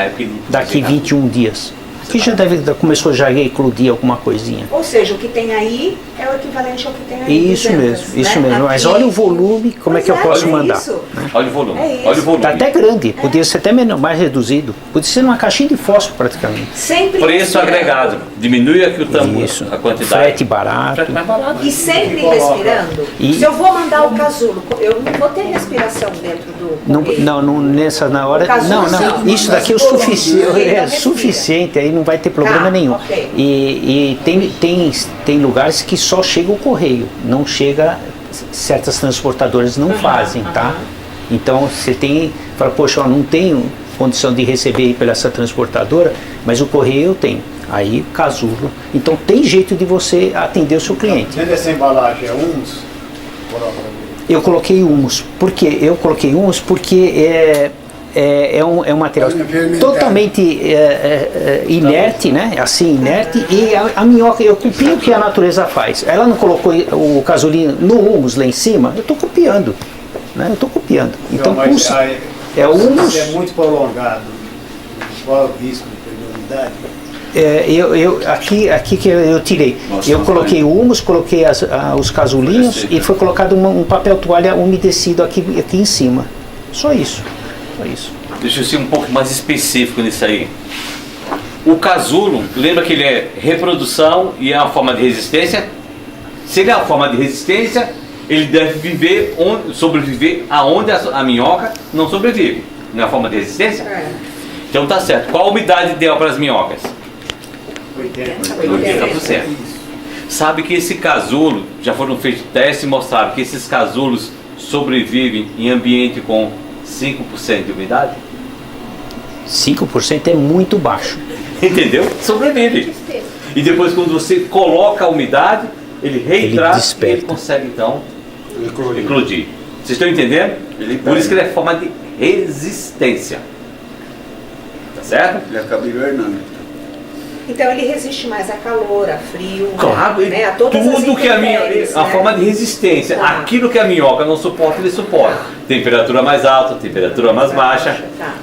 Daqui 21 dias. Aqui já começou já a eclodir alguma coisinha. Ou seja, o que tem aí é o equivalente ao que tem aí. Isso 200, mesmo, isso né? mesmo. Mas Aqui- olha o volume, como é que eu Pois posso é mandar. isso. Olha o volume. É isso. Olha o volume. Tá até grande, podia ser até menor, mais reduzido. Podia ser numa caixinha de fósforo praticamente. Sempre Preço respirando. agregado. Diminui aqui o tamanho, Isso. a quantidade. Frete barato. Frete mais barato. E sempre respirando. E- Se eu vou mandar o casulo, eu não vou ter respiração dentro do Não, correio. não, nessa na hora. O casulo Não, não. sim. Isso daqui é o Todo suficiente. mundo É respira. suficiente, aí não vai ter problema Tá, nenhum. ok. E tem lugares que só chega o correio, não chega, certas transportadoras não fazem, tá? Então você tem, fala, poxa, eu não tenho condição de receber pela essa transportadora, mas o correio eu tenho. Aí casulo. Então tem jeito de você atender o seu cliente. Dentro dessa embalagem é humus? Coloca pra mim. Eu coloquei humus. Por quê? Eu coloquei humus porque é um material totalmente inerte, né? Assim, inerte. E a minhoca, eu copio o que a natureza faz. Ela não colocou o casulinho no humus lá em cima, eu estou copiando. Né? Eu estou copiando. Então, Não, mas aí, é o humus. se é muito prolongado, qual é o risco de umidade? Aqui que eu tirei. Eu coloquei o humus, coloquei os casulinhos e foi colocado um papel toalha umedecido aqui em cima. Só isso. Só isso. Deixa eu ser um pouco mais específico nisso aí. O casulo, lembra que ele é reprodução e é uma forma de resistência? Se ele é uma forma de resistência, ele deve viver sobreviver aonde a minhoca não sobrevive. Não é a forma de resistência? Então tá certo. Qual a umidade ideal para as minhocas? 80%. Sabe que esse casulo, já foram feitos testes e mostraram que esses casulos sobrevivem em ambiente com 5% de umidade? 5% é muito baixo. Entendeu? Sobrevive. E depois quando você coloca a umidade, ele reidrata e ele consegue então eclodir. Vocês estão entendendo? Por isso que ele é forma de resistência. Tá certo? Ele acaba hibernando. Então ele resiste mais a calor, a frio, Claro, né? A todas as tudo que a intempéries, a né? forma de resistência. Tá. Aquilo que a minhoca não suporta, ele suporta. Temperatura mais alta, temperatura mais baixa, Tá.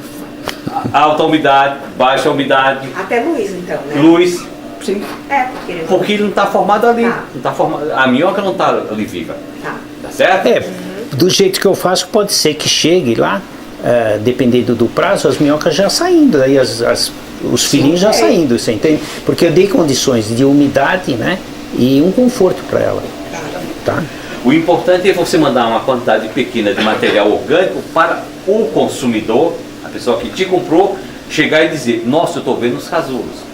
alta umidade, baixa umidade, Até luz, então, né? luz. Sim. Porque ele não está formado ali. Tá. Não tá formado, a minhoca não está ali viva. Tá. Tá certo? Do jeito que eu faço, pode ser que chegue lá, dependendo do prazo, as minhocas já saindo, aí os filhinhos já saindo, você entende? Porque eu dei condições de umidade, né? E um conforto para ela. Tá? O importante é você mandar uma quantidade pequena de material orgânico para o consumidor, a pessoa que te comprou, chegar e dizer: nossa, eu estou vendo os casulos.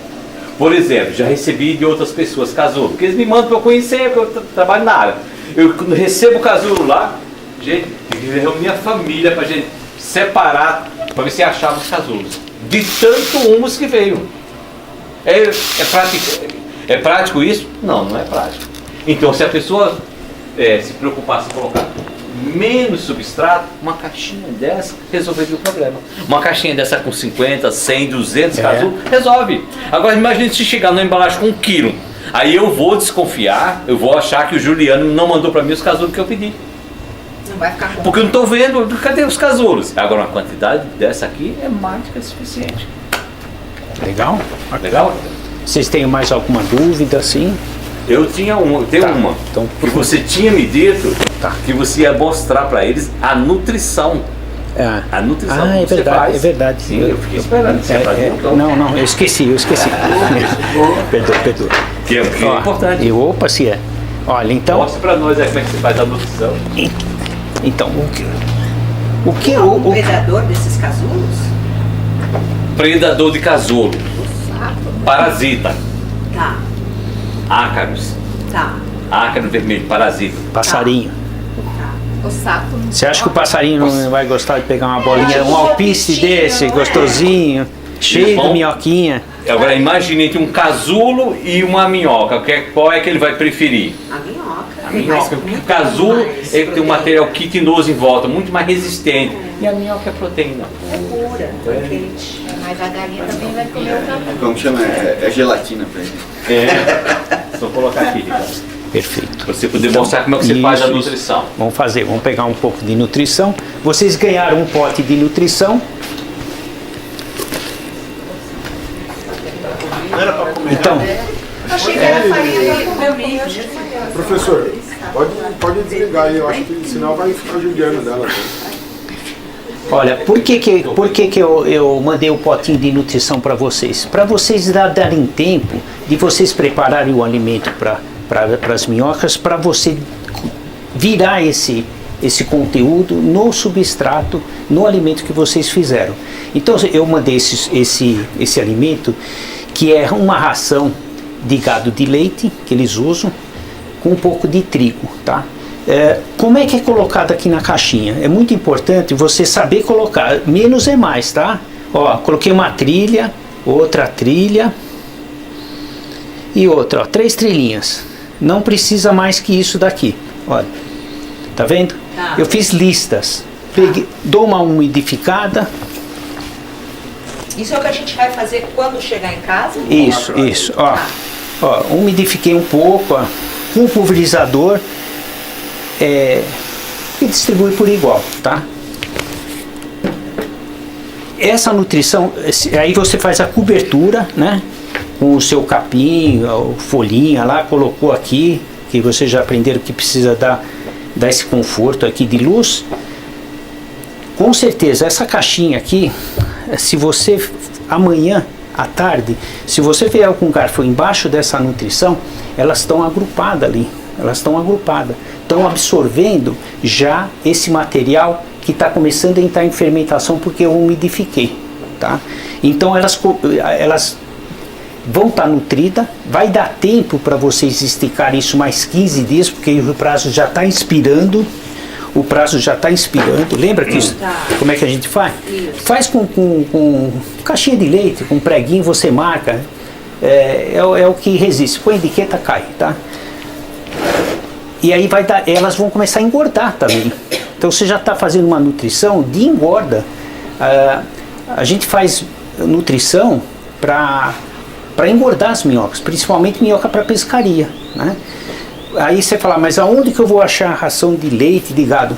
Por exemplo, já recebi de outras pessoas casulo, porque eles me mandam para eu conhecer, porque eu trabalho na área. Eu quando recebo o casulo lá, gente, eu reuni a família para a gente separar, para ver se achava os casulos. De tanto humus que veio. É prático isso? Não, não é prático. Então, se a pessoa se preocupasse em colocar menos substrato, uma caixinha dessa resolveria o problema. Uma caixinha dessa com 50, 100, 200 casulos, resolve. Agora, imagine se chegar numa embalagem com 1 quilo. Aí eu vou desconfiar, eu vou achar que o Juliano não mandou para mim os casulos que eu pedi. Não vai ficar com... Porque eu não estou vendo, cadê os casulos? Agora, uma quantidade dessa aqui é mais que suficiente. Legal? Legal? Vocês têm mais alguma dúvida, assim? Eu tenho uma. Então, que você tinha me dito que você ia mostrar para eles a nutrição. A nutrição é que você verdade, faz. é verdade. Sim, eu fiquei esperando. Você fazer, então. Não, eu esqueci. Perdoa. Que é importante. Opa, se é. Olha, então... Mostra para nós como é que você faz a nutrição. Então, o que o predador desses casulos? Predador de casulo. Parasita. Tá. Ácaros. Tá. Ácaro vermelho, parasita. Passarinho. O sapo. Você acha que o passarinho não vai gostar de pegar uma bolinha, um alpiste desse, gostosinho, cheio de minhoquinha? Agora imagine entre um casulo e uma minhoca. Qual é que ele vai preferir? A minhoca. A minhoca. Porque o casulo ele tem um material quitinoso em volta, muito mais resistente. E a minhoca é proteína. É pura, é quente. Mas a galinha também vai comer o casulo. Como chama? É gelatina pra ele. Só colocar aqui, Ricardo. Perfeito. Pra você poder mostrar como é que você faz a nutrição. Vamos pegar um pouco de nutrição. Vocês ganharam um pote de nutrição. Então, Achei que era farinha para comer o bicho. Professor, pode desligar aí, eu acho que senão vai ficar judiando dela. olha, por que eu mandei o potinho de nutrição para vocês? Para vocês darem tempo de vocês prepararem o alimento para as minhocas, para você virar esse conteúdo no substrato, no alimento que vocês fizeram. Então eu mandei esse alimento, que é uma ração de gado de leite, que eles usam, com um pouco de trigo, tá? Como é que é colocado aqui na caixinha? É muito importante você saber colocar, menos é mais, tá? Ó, coloquei uma trilha, outra trilha e outra, ó, 3 trilhinhas. Não precisa mais que isso daqui, olha, tá vendo? Tá. Eu fiz listas, dou uma umidificada. Isso é o que a gente vai fazer quando chegar em casa? Isso, ó, umidifiquei um pouco, ó, com o pulverizador, e distribui por igual, tá? Essa nutrição, aí você faz a cobertura, né? Com o seu capim, folhinha lá, colocou aqui, que vocês já aprenderam que precisa dar esse conforto aqui de luz. Com certeza, essa caixinha aqui, se você, amanhã à tarde, se você vier com garfo embaixo dessa nutrição, elas estão agrupadas ali, estão absorvendo já esse material que está começando a entrar em fermentação porque eu umidifiquei, tá? Então elas vão estar nutridas, vai dar tempo para vocês esticarem isso mais 15 dias, porque o prazo já está inspirando. O prazo já está inspirando. Lembra que isso, como é que a gente faz? Faz com caixinha de leite, com preguinho, você marca. É o que resiste. Põe etiqueta, cai, tá? E aí elas vão começar a engordar também. Então você já está fazendo uma nutrição de engorda. A gente faz nutrição para engordar as minhocas, principalmente minhoca para pescaria, né? Aí você fala, mas aonde que eu vou achar ração de leite de gado?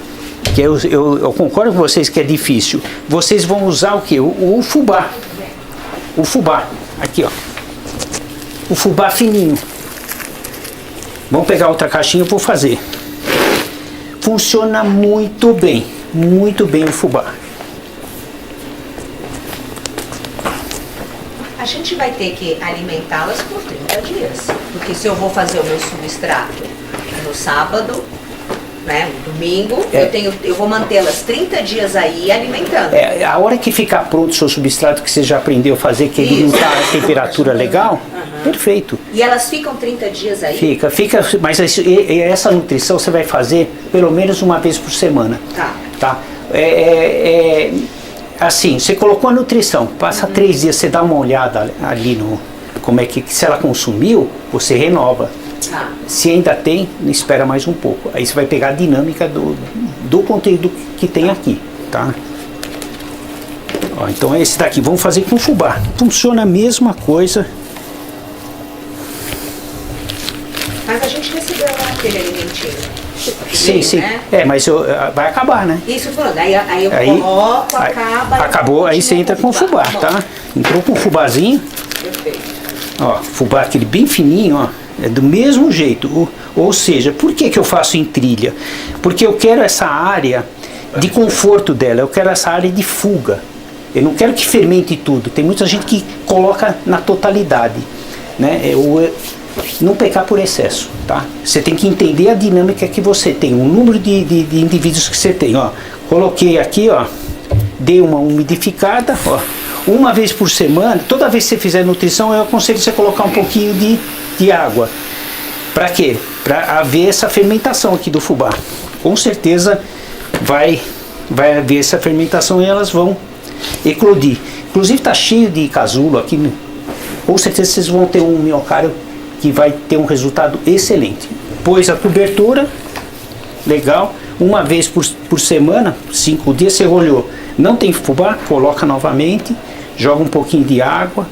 Que eu concordo com vocês que é difícil. Vocês vão usar o que? O fubá. O fubá. Aqui, ó. O fubá fininho. Vamos pegar outra caixinha, eu vou fazer. Funciona muito bem o fubá. A gente vai ter que alimentá-las por 30 dias. Porque se eu vou fazer o meu substrato no sábado, né, no domingo, eu vou mantê-las 30 dias aí alimentando. A hora que ficar pronto o seu substrato que você já aprendeu a fazer, que ele não está a temperatura legal, perfeito. E elas ficam 30 dias aí? Fica, mas essa nutrição você vai fazer pelo menos uma vez por semana. Tá? Assim, você colocou a nutrição, passa 3 dias, você dá uma olhada ali no como é que se ela consumiu, você renova. Se ainda tem, espera mais um pouco. Aí você vai pegar a dinâmica do conteúdo que tem aqui, tá? Ó, então é esse daqui, vamos fazer com fubá. Funciona a mesma coisa. Mas a gente recebeu lá aquele alimentinho. Sim. Né? Mas vai acabar, né? Isso falando, aí eu coloco, acaba. Acabou, aí você entra com o fubá, tá? Entrou com o fubazinho. Perfeito. Ó, fubá aquele bem fininho, ó. É do mesmo jeito. Ou seja, por que eu faço em trilha? Porque eu quero essa área de conforto dela, eu quero essa área de fuga. Eu não quero que fermente tudo. Tem muita gente que coloca na totalidade, né? Não pecar por excesso, tá? Você tem que entender a dinâmica que você tem, o número de indivíduos que você tem, ó. Coloquei aqui, ó, dei uma umidificada, ó. Uma vez por semana, toda vez que você fizer nutrição, eu aconselho você colocar um pouquinho de água. Para quê? Para haver essa fermentação aqui do fubá. Com certeza vai haver essa fermentação e elas vão eclodir. Inclusive está cheio de casulo aqui. Com certeza vocês vão ter um miocário que vai ter um resultado excelente. Pôs a cobertura, legal. Uma vez por semana, 5 dias, você olhou. Não tem fubá, coloca novamente, joga um pouquinho de água.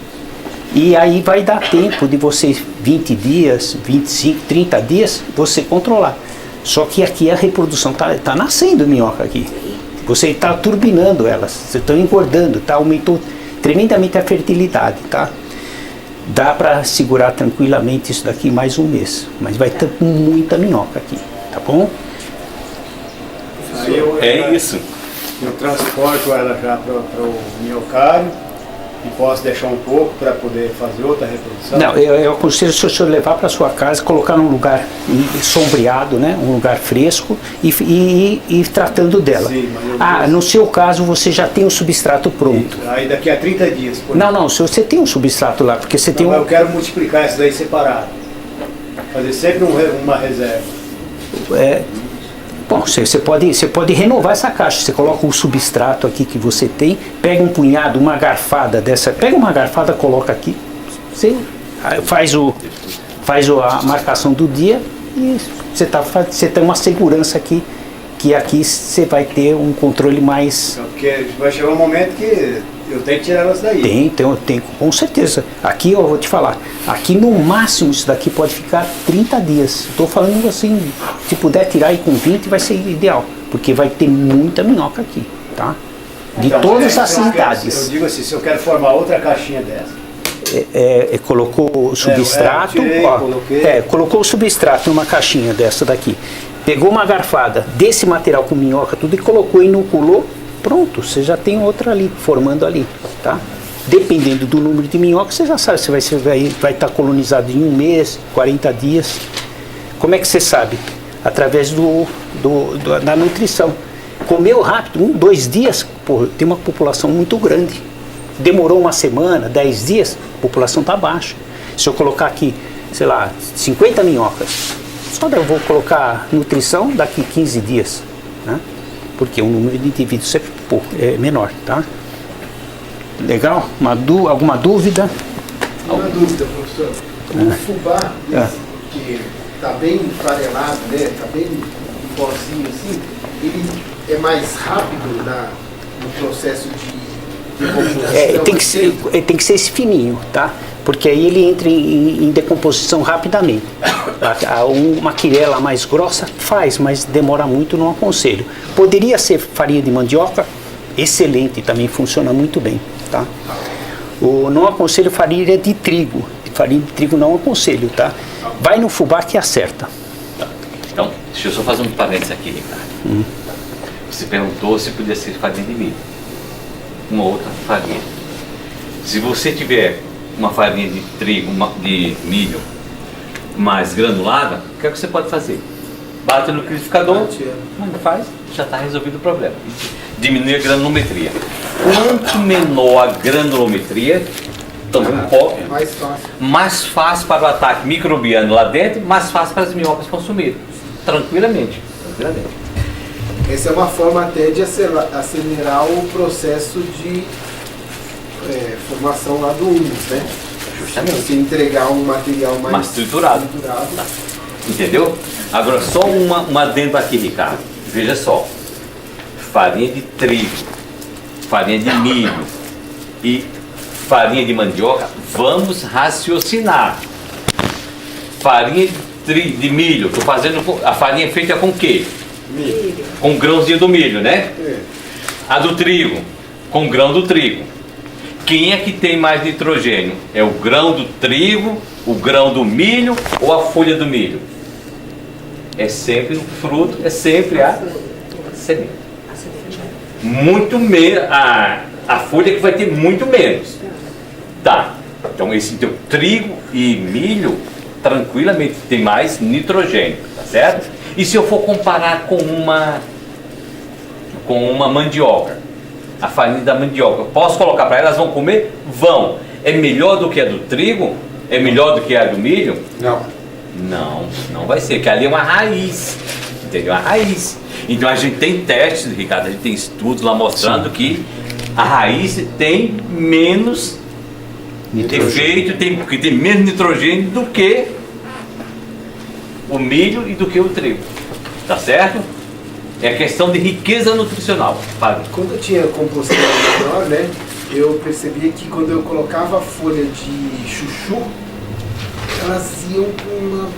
E aí vai dar tempo de você, 20 dias, 25, 30 dias, você controlar. Só que aqui a reprodução tá nascendo minhoca aqui. Você está turbinando elas, você está engordando, aumentou tremendamente a fertilidade, tá? Dá para segurar tranquilamente isso daqui mais um mês. Mas vai ter muita minhoca aqui, tá bom? É isso. Eu transporto ela já para o miocário e posso deixar um pouco para poder fazer outra reprodução? Não, eu aconselho se o senhor levar para sua casa, colocar num lugar sombreado, né, um lugar fresco e ir tratando dela. Sim, no seu caso você já tem o substrato pronto. Isso. Aí daqui a 30 dias. Não, se você tem um substrato lá, porque você tem Eu quero multiplicar isso daí separado. Fazer sempre uma reserva. Bom, você pode renovar essa caixa. Você coloca o substrato aqui que você tem, pega um punhado, uma garfada dessa, pega uma garfada, coloca aqui, você faz a marcação do dia e você tem uma segurança aqui, que aqui você vai ter um controle mais... Porque vai chegar um momento que eu tenho que tirar elas daí. Tem, com certeza. Aqui eu vou te falar, aqui no máximo isso daqui pode ficar 30 dias. Estou falando assim, se puder tirar aí com 20 vai ser ideal, porque vai ter muita minhoca aqui, tá? De então, todas as idades. Eu digo assim, se eu quero formar outra caixinha dessa. Colocou o substrato, colocou o substrato numa caixinha dessa daqui, pegou uma garfada desse material com minhoca tudo e colocou, inoculou, pronto, você já tem outra ali, formando ali, tá? Dependendo do número de minhocas, você já sabe, você vai estar colonizado em 1 mês, 40 dias. Como é que você sabe? através da nutrição. Comeu rápido, 1, 2 dias, pô, tem uma população muito grande. Demorou uma semana, 10 dias, a população está baixa. Se eu colocar aqui, sei lá, 50 minhocas, só eu vou colocar nutrição daqui 15 dias, né? Porque o número de indivíduos é menor, tá? Legal? Alguma dúvida? Uma dúvida, professor. O fubá, que está bem farelado, né? Está bem pozinho assim, ele é mais rápido no processo de decomposição? Tem que ser esse fininho, tá? Porque aí ele entra em decomposição rapidamente. Uma quirela mais grossa faz, mas demora muito, não aconselho. Poderia ser farinha de mandioca, excelente, também funciona muito bem, tá? Não aconselho farinha de trigo. Farinha de trigo não aconselho, tá? Vai no fubá que acerta. Tá. Então, deixa eu só fazer um parênteses aqui, Ricardo. Você perguntou se podia ser farinha de milho. Uma outra farinha. Se você tiver uma farinha de trigo, de milho mais granulada, o que é que você pode fazer? Bate no liquidificador, faz, já está resolvido o problema. Diminui a granulometria. Quanto menor a granulometria, também mais fácil para o ataque microbiano lá dentro, mais fácil para as minhocas consumirem. Tranquilamente. Essa é uma forma até de acelerar o processo de formação lá do humus, né? Justamente. Você entregar um material mais estruturado. Tá. Entendeu? Agora, só um adendo aqui, Ricardo. Veja só. Farinha de trigo, farinha de milho e farinha de mandioca, vamos raciocinar. Farinha de milho, estou fazendo a farinha feita com o quê? Milho. Com grãozinho do milho, né? A do trigo, com grão do trigo. Quem é que tem mais nitrogênio? É o grão do trigo, o grão do milho ou a folha do milho? É sempre o fruto, é sempre a semente. Muito menos, a folha que vai ter muito menos. Tá, então trigo e milho tranquilamente tem mais nitrogênio, tá certo? E se eu for comparar com uma mandioca, a farinha da mandioca, posso colocar para elas, vão comer? Vão. É melhor do que a do trigo? É melhor do que a do milho? Não vai ser, porque ali é uma raiz, entendeu? Uma raiz. Então a gente tem testes, Ricardo, a gente tem estudos lá mostrando que a raiz tem menos efeito, porque tem menos nitrogênio do que o milho e do que o trigo, tá certo? É questão de riqueza nutricional. Quando eu tinha composição menor, né, eu percebia que quando eu colocava folha de chuchu, elas iam com uma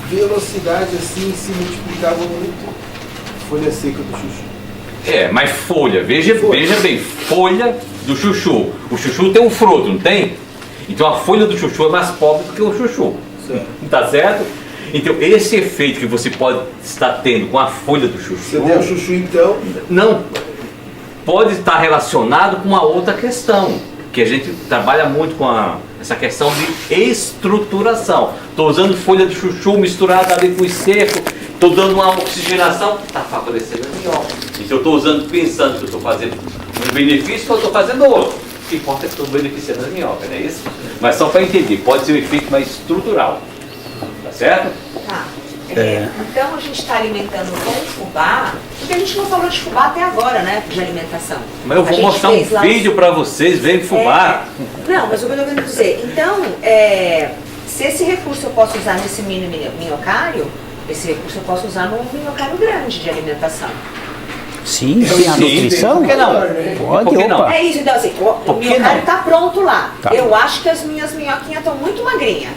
velocidade assim, se multiplicavam muito. Folha seca do chuchu. Mas folha, veja bem, folha do chuchu. O chuchu tem um fruto, não tem? Então a folha do chuchu é mais pobre do que o chuchu. Tá certo? Então esse efeito que você pode estar tendo com a folha do chuchu. Você der o chuchu então? Não, pode estar relacionado com uma outra questão, que a gente trabalha muito com essa questão de estruturação. Estou usando folha de chuchu misturada ali com o seco, estou dando uma oxigenação, está favorecendo a minhoca. Então eu estou usando, pensando que eu estou fazendo um benefício, que eu estou fazendo outro. O que importa é que estou beneficiando a minhoca, não é isso? Mas só para entender, pode ser um efeito mais estrutural. Tá certo? Tá. Então a gente está alimentando com o fubá, porque a gente não falou de fubá até agora, né? De alimentação. Mas eu vou mostrar um vídeo para vocês, vem fubá. Não, mas o que eu estou querendo dizer, então, se esse recurso eu posso usar nesse mini minhocário, esse recurso eu posso usar num minhocário grande de alimentação. Sim, tem a nutrição? Por que não? Pode, por que não? É isso, então assim, o minhocário está pronto lá. Tá. Eu acho que as minhas minhoquinhas estão muito magrinhas.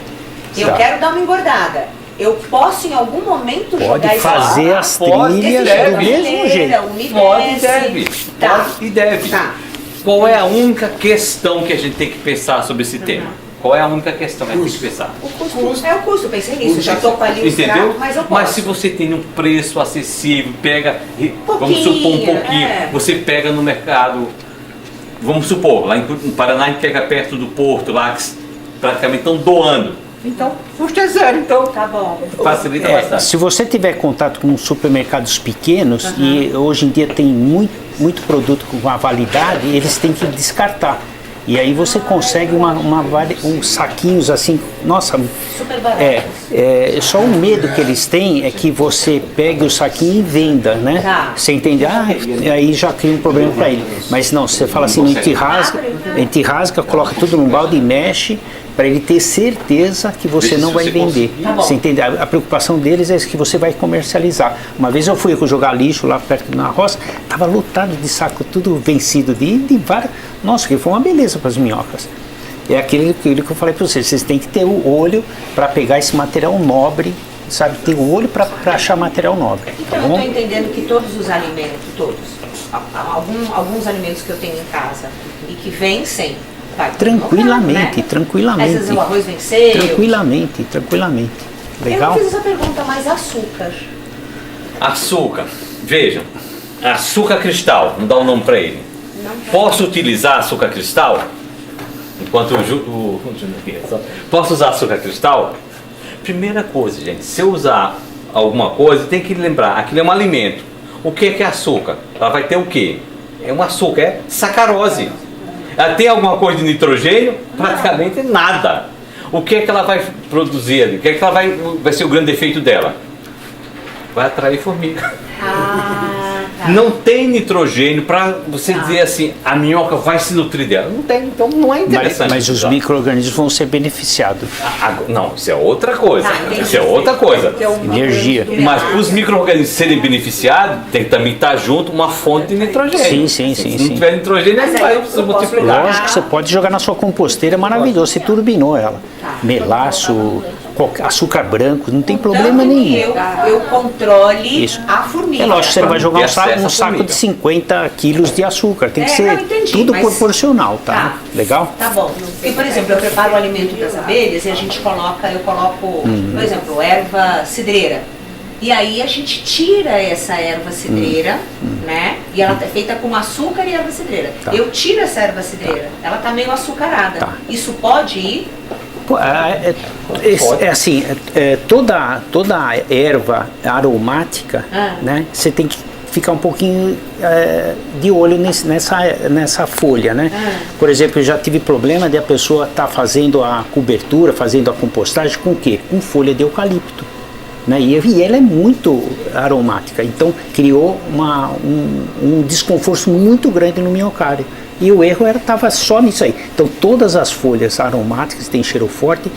Eu quero dar uma engordada. Eu posso em algum momento jogar isso lá? Pode fazer as trilhas do mesmo jeito. Pode e deve. Tá. Qual é a única questão que a gente tem que pensar sobre esse tema? Qual é a única questão que a gente tem que pensar? O custo. É o custo, pensei nisso. Já estou com ali o extrato, mas eu posso. Mas se você tem um preço acessível, pega, vamos supor um pouquinho, você pega no mercado, vamos supor, lá em Paraná a gente pega perto do porto, lá que praticamente estão doando. Então, o custo é zero, então Tá bom. facilita bastante. Se você tiver contato com supermercados pequenos, e hoje em dia tem muito produto com uma validade, eles têm que descartar. E aí você consegue uns saquinhos assim, nossa, Super barato. só o medo que eles têm é que você pegue o saquinho e venda, né? Tá. Você entende? Aí já cria um problema para ele. Mas não, você fala assim, a gente rasga, coloca tudo num balde e mexe, para ele ter certeza que você não vai vender. Tá bom. Você entende? A preocupação deles é que você vai comercializar. Uma vez eu fui jogar lixo lá perto na roça, estava lotado de saco, tudo vencido de várias. Nossa, que foi uma beleza para as minhocas. É aquilo que eu falei para vocês têm que ter o olho para pegar esse material nobre, sabe? Ter o olho para achar material nobre. Então Tá eu bom? estou entendendo que todos os alimentos, alguns alimentos que eu tenho em casa e que vencem, vai pro meu Tranquilamente, carro, né? tranquilamente. Às vezes o arroz venceu. Tranquilamente. Legal? Eu não fiz essa pergunta, mas açúcar. Açúcar, veja, açúcar cristal, vamos dar um nome para ele. Posso utilizar açúcar cristal? Enquanto posso usar açúcar cristal? Primeira coisa, gente, se eu usar alguma coisa, tem que lembrar, aquilo é um alimento. O que é açúcar? Ela vai ter o quê? É um açúcar, é sacarose. Ela tem alguma coisa de nitrogênio? Praticamente nada. O que é que ela vai produzir ali? O que é que ela vai ser o grande efeito dela? Vai atrair formiga. Tá. Não tem nitrogênio para você dizer assim, a minhoca vai se nutrir dela. Não tem, então não é interessante. Mas os micro-organismos vão ser beneficiados. Não, isso é outra coisa. entendi. Isso é outra coisa. Energia. Mas para os micro-organismos serem beneficiados, tem que também estar junto uma fonte de nitrogênio. Sim. Se não tiver nitrogênio, ele vai se multiplicar. Lógico que você pode jogar na sua composteira, é maravilhoso. Você turbinou ela. Melaço, açúcar branco, não tem problema nenhum. Eu controle Isso. a formiga. É lógico que você não vai jogar Ter um acesso à saco formiga. de 50 quilos de açúcar. Tem que Não, ser entendi, tudo mas- proporcional, tá? Tá. Legal? Tá bom. Porque, por exemplo, eu preparo o alimento das abelhas e eu coloco, por exemplo, erva cidreira. E aí a gente tira essa erva cidreira, né? E ela é feita com açúcar e erva cidreira. Tá. Eu tiro essa erva cidreira. Ela tá meio açucarada. Tá. Isso pode ir? Pô, assim, toda erva aromática, né? Você tem que ficar um pouquinho de olho nessa folha, né? Por exemplo, eu já tive problema de a pessoa estar fazendo a cobertura, fazendo a compostagem com o quê? Com folha de eucalipto. Né? E ela é muito aromática, então criou um desconforto muito grande no miocárdio. E o erro estava só nisso aí. Então todas as folhas aromáticas que têm cheiro forte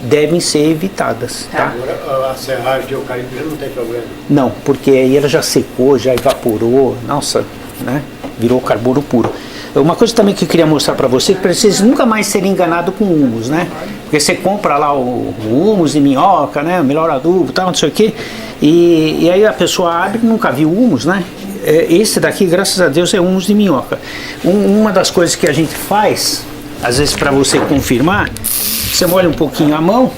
devem ser evitadas. Tá? Agora, a serragem de eucalipto não tem problema. Não, porque aí ela já secou, já evaporou, nossa, né? Virou carbono puro. Uma coisa também que eu queria mostrar para você, para vocês nunca mais serem enganados com humus, né? Porque você compra lá o humus de minhoca, né? O melhor adubo, tal, não sei o quê. E aí a pessoa abre e nunca viu humus, né? Esse daqui, graças a Deus, é humus de minhoca. Uma das coisas que a gente faz, às vezes para você confirmar, você molha um pouquinho a mão,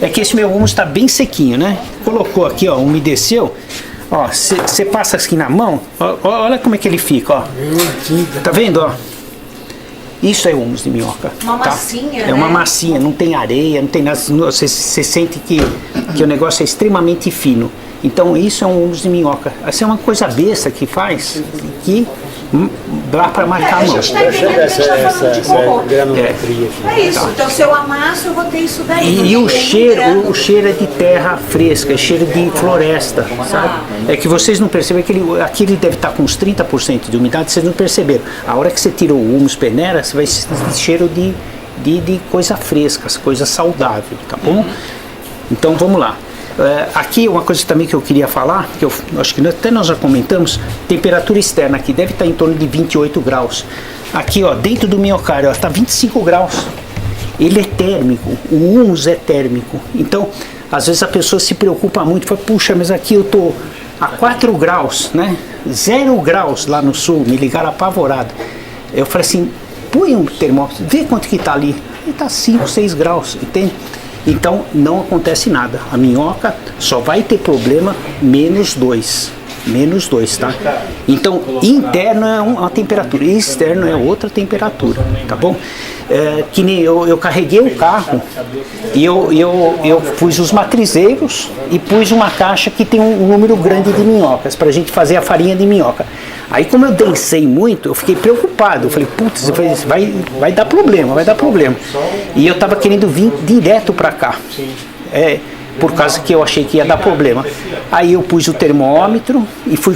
é que esse meu humus está bem sequinho, né? Colocou aqui, ó, umedeceu. Ó, você passa aqui na mão, olha como é que ele fica, ó. Tá vendo, ó? Isso é humus de minhoca. Uma tá? massinha, É uma né? massinha, não tem areia, não tem nada. Você sente que o negócio é extremamente fino. Então isso é um humus de minhoca. Essa é uma coisa besta que faz, que dá para marcar a A mão. gente tá entendendo que a gente tá falando de cocô. granometria aqui. É isso. Então se eu amasso, eu vou ter isso daí. E o Tem cheiro é de terra fresca, é cheiro de floresta, sabe? É que vocês não percebem que aqui ele deve estar com uns 30% de umidade, vocês não perceberam. A hora que você tira o humus peneira, você vai sentir cheiro de coisa fresca, coisa saudável, tá bom? Então vamos lá. Aqui uma coisa também que eu queria falar, que eu acho que até nós já comentamos, temperatura externa aqui deve estar em torno de 28 graus. Aqui, ó, dentro do miocárdio, ó, está 25 graus. Ele é térmico, o humus é térmico. Então, às vezes a pessoa se preocupa muito, fala, puxa, mas aqui eu tô a 4 graus, né? 0 graus lá no sul, me ligaram apavorado. Eu falei assim, põe um termômetro, vê quanto que tá ali. Ele tá 5, 6 graus, entende? Então não acontece nada. A minhoca só vai ter problema menos 2, tá? Então interno é uma temperatura, externo é outra temperatura, tá bom? que nem eu carreguei o carro e eu pus os matrizeiros e pus uma caixa que tem um número grande de minhocas para a gente fazer a farinha de minhoca. Aí como eu densei muito, eu fiquei preocupado. Eu falei, putz, vai dar problema, vai dar problema. E eu estava querendo vir direto para cá. Por causa que eu achei que ia dar problema. Aí eu pus o termômetro e fui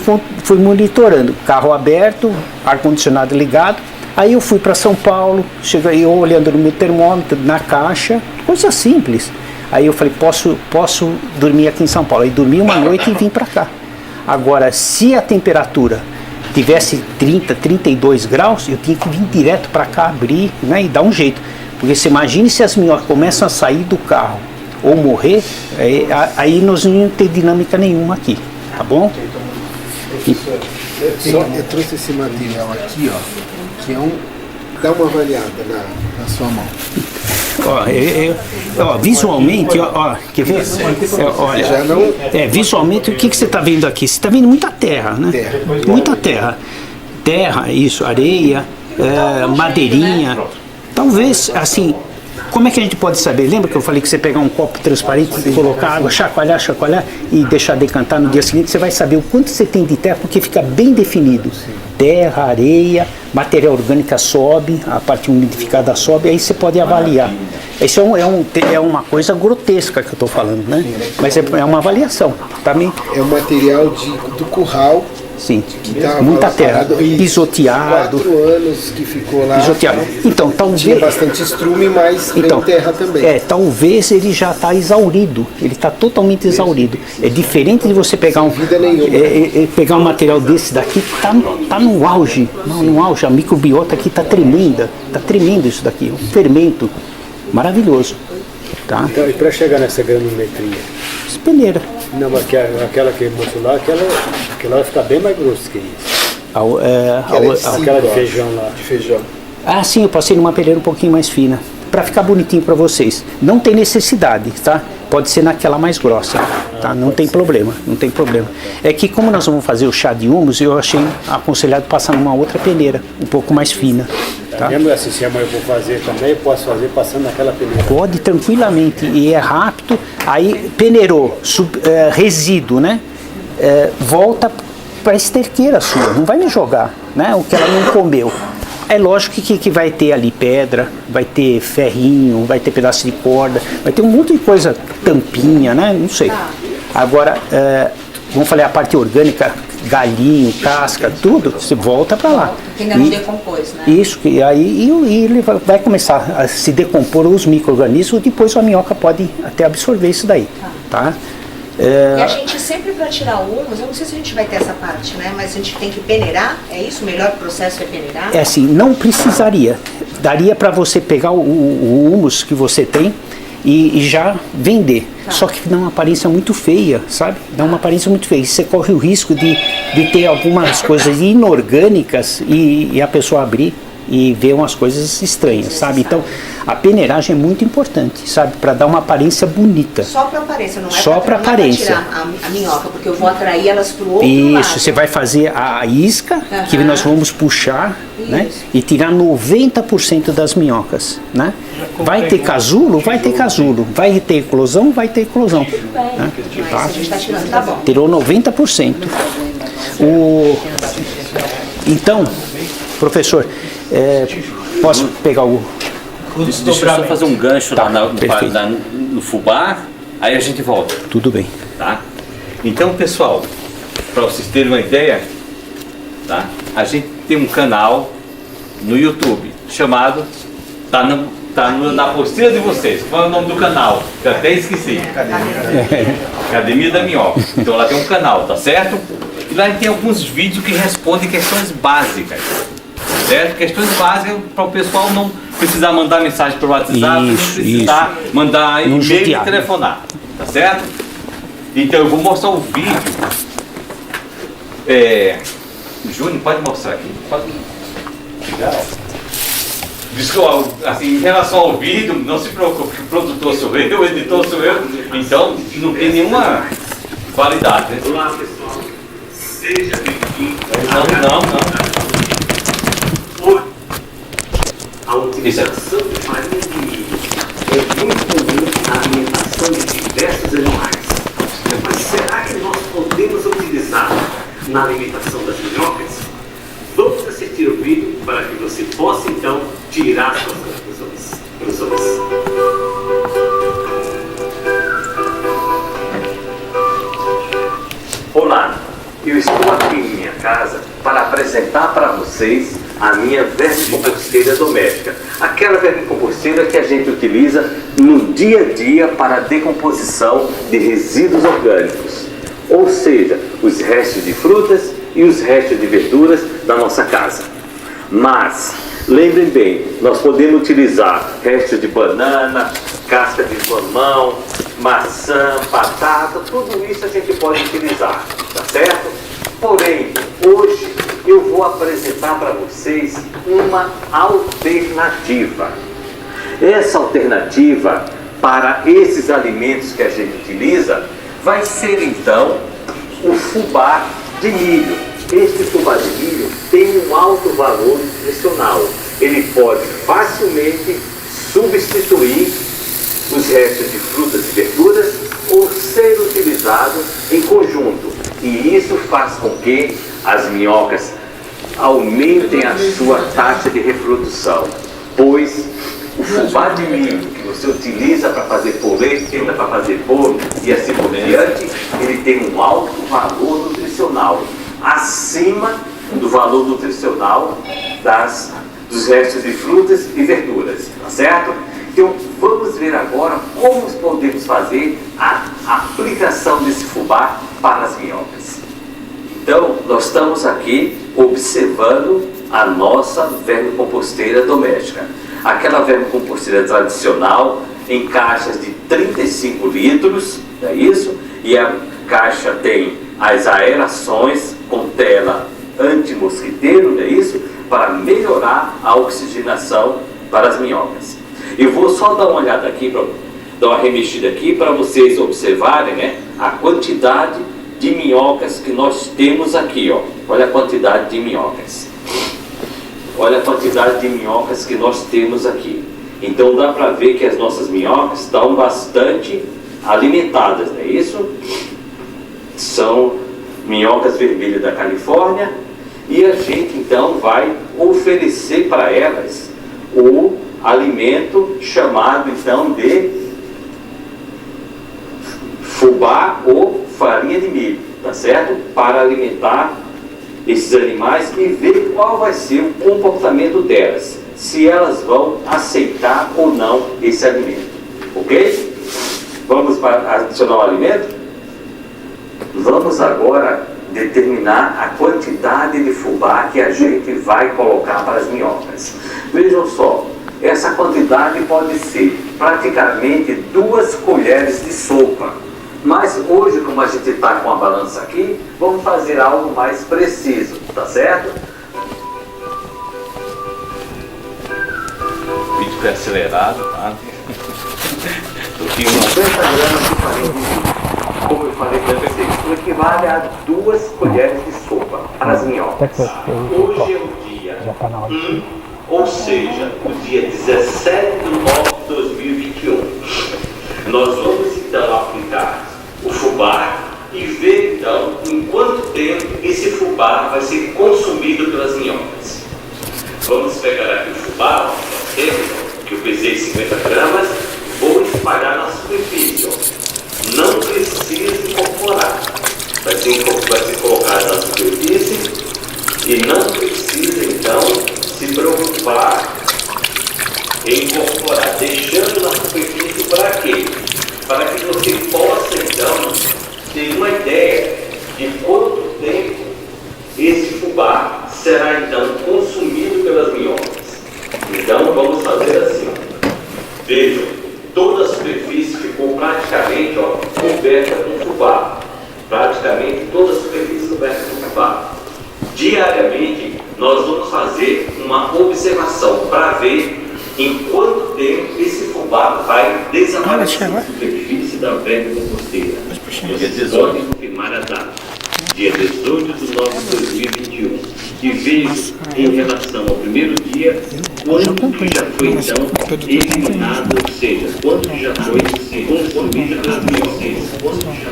monitorando. Carro aberto, ar-condicionado ligado. Aí eu fui para São Paulo, cheguei eu olhando no meu termômetro, na caixa, coisa simples. Aí eu falei, posso dormir aqui em São Paulo. Aí dormi uma noite e vim para cá. Agora, se a temperatura tivesse 30, 32 graus, eu tinha que vir direto para cá, abrir, né, e dar um jeito. Porque você imagine se as minhocas começam a sair do carro ou morrer, aí nós não íamos ter dinâmica nenhuma aqui, tá bom? Eu trouxe esse material aqui, ó, que é dá uma avaliada na sua mão. Visualmente, quer ver? Olha, visualmente, o que você está vendo aqui? Você está vendo muita terra, né? Muita terra. Terra, isso, areia, madeirinha. Talvez, assim, como é que a gente pode saber? Lembra que eu falei que você pegar um copo transparente, colocar água, chacoalhar e deixar decantar no dia seguinte, você vai saber o quanto você tem de terra, porque fica bem definido. Terra, areia, matéria orgânica sobe, a parte umidificada sobe, aí você pode avaliar. Isso é uma coisa grotesca que eu estou falando, né? Mas é uma avaliação. Também. É o material do curral. Sim, muita terra, pisoteado. 4 anos que ficou lá. Pisoteado. Então, talvez. Tinha bastante estrume, mas tem terra também. Talvez ele já está exaurido. Ele está totalmente exaurido. É diferente de você pegar pegar um material desse daqui que está no auge. No auge. A microbiota aqui está tremenda. Está tremendo isso daqui. Um fermento maravilhoso. Tá? Então, e para chegar nessa granulometria? Peneira. Não, mas aquela que mostrou lá, aquela vai ficar bem mais grossa que isso. Aquela de feijão lá. De feijão. Ah, sim, eu passei numa peneira um pouquinho mais fina. Para ficar bonitinho para vocês. Não tem necessidade, tá? Pode ser naquela mais grossa, tá? Não tem problema, não tem problema. É que como nós vamos fazer o chá de humus, eu achei aconselhado passar numa outra peneira, um pouco mais fina. Tá? Mesmo assim, se amanhã eu vou fazer também, eu posso fazer passando naquela peneira? Pode, tranquilamente, e é rápido. Aí peneirou, resíduo, né? Volta para a esterqueira sua, não vai me jogar, né? O que ela não comeu. É lógico que vai ter ali pedra, vai ter ferrinho, vai ter pedaço de corda, vai ter um monte de coisa, tampinha, né? Não sei. Agora, vamos falar a parte orgânica, galinho, casca, tudo, você volta para lá. Que ainda não decompôs, né? Isso, e aí ele vai começar a se decompor os micro-organismos, depois a minhoca pode até absorver isso daí, tá? E a gente sempre, para tirar o humus, eu não sei se a gente vai ter essa parte, né? Mas a gente tem que peneirar, é isso? O melhor processo é peneirar? É assim, não precisaria. Daria para você pegar o humus que você tem e já vender. Tá. Só que dá uma aparência muito feia, sabe? Dá uma aparência muito feia. Você corre o risco de ter algumas coisas inorgânicas e a pessoa abrir e ver umas coisas estranhas, sabe? Então, a peneiragem é muito importante, sabe? Para dar uma aparência bonita. Só para aparência, não é só para aparência. Tirar a minhoca, porque eu vou atrair elas para o outro lado. Isso, você vai fazer a isca, que nós vamos puxar, né? E tirar 90% das minhocas, né? Vai ter casulo? Vai ter casulo. Vai ter eclosão? Vai ter eclosão. Né? Tá? A gente tá tirando, tá bom. Tirou 90%. Então, professor, posso pegar o... Deixa eu só fazer um gancho lá no fubá, aí a gente volta. Tudo bem. Tá? Então, pessoal, para vocês terem uma ideia, tá? A gente tem um canal no YouTube chamado, tá na apostila de vocês, qual é o nome do canal? Eu até esqueci. Academia da Minhoca. Então lá tem um canal, tá certo? E lá tem alguns vídeos que respondem questões básicas. Certo? Questões básicas para o pessoal não precisar mandar mensagem para o WhatsApp, não precisar mandar e-mail e telefonar. Tá certo? Então eu vou mostrar o vídeo. Júnior, pode mostrar aqui? Pode. Assim, em relação ao vídeo, não se preocupe, o produtor sou eu, o editor sou eu, então não tem nenhuma qualidade. Né? Olá pessoal, seja bem-vindo. Não. A utilização de farinha de milho é muito comum na alimentação de diversos animais. Mas será que nós podemos utilizar na alimentação das minhocas? Vamos assistir o vídeo para que você possa então tirar suas conclusões. Olá, eu estou aqui em minha casa para apresentar para vocês a minha vermicomposteira doméstica. Aquela vermicomposteira que a gente utiliza no dia a dia para a decomposição de resíduos orgânicos. Ou seja, os restos de frutas e os restos de verduras da nossa casa. Mas, lembrem bem, nós podemos utilizar restos de banana, casca de mamão, maçã, batata, tudo isso a gente pode utilizar, tá certo? Porém, hoje eu vou apresentar para vocês uma alternativa. Essa alternativa para esses alimentos que a gente utiliza vai ser então o fubá de milho. Este fubá de milho tem um alto valor nutricional. Ele pode facilmente substituir os restos de frutas e verduras ou ser utilizado em conjunto. E isso faz com que as minhocas aumentem a sua taxa de reprodução, pois o fubá de milho que você utiliza para fazer polenta, para fazer bolo e assim por diante, ele tem um alto valor nutricional, acima do valor nutricional dos restos de frutas e verduras, tá certo? Então vamos ver agora como podemos fazer a aplicação desse fubá para as minhocas. Então nós estamos aqui observando a nossa vermicomposteira doméstica. Aquela vermicomposteira tradicional em caixas de 35 litros, não é isso? E a caixa tem as aerações com tela anti-mosquiteiro, não é isso? Para melhorar a oxigenação para as minhocas. Eu vou só dar uma olhada aqui, dar uma remexida aqui para vocês observarem, né, a quantidade de minhocas que nós temos aqui, ó. Olha a quantidade de minhocas. Olha a quantidade de minhocas que nós temos aqui. Então dá para ver que as nossas minhocas estão bastante alimentadas, não é isso? São minhocas vermelhas da Califórnia e a gente então vai oferecer para elas o alimento chamado então de fubá ou farinha de milho, tá certo? Para alimentar esses animais e ver qual vai ser o comportamento delas, se elas vão aceitar ou não esse alimento, ok? Vamos adicionar o alimento? Vamos agora determinar a quantidade de fubá que a gente vai colocar para as minhocas. Vejam só, essa quantidade pode ser praticamente 2 colheres de sopa. Mas hoje, como a gente está com a balança aqui, vamos fazer algo mais preciso, tá certo? O vídeo foi acelerado, tá? 50 gramas de farinha de milho. Como eu falei para vocês, isso equivale a 2 colheres de sopa para as minhocas. Hoje é o dia 1, ou seja, o dia 17 de nove de 2021. Nós vamos então aplicar o fubá e ver então em quanto tempo esse fubá vai ser consumido pelas minhocas. Vamos pegar aqui o fubá, que eu pesei 50 gramas, vou espalhar na superfície. Não precisa incorporar, vai ser colocado na superfície e não precisa então se preocupar em incorporar, deixando na superfície para quê? Para que você possa então ter uma ideia de quanto tempo esse fubá será então consumido pelas minhocas. Então vamos fazer assim. Vejam, toda a superfície ficou praticamente coberta com fubá. Praticamente toda a superfície coberta com fubá. Diariamente nós vamos fazer uma observação para ver em quanto tempo esse fubá vai desaparecer da superfície da vermicomposteira. No dia 18, confirmar a data. Dia 18 de 9 de 2021. que vejo em relação ao primeiro dia, quanto que já foi então eliminado, ou seja, quanto já foi consumido pelas minhocas, quanto já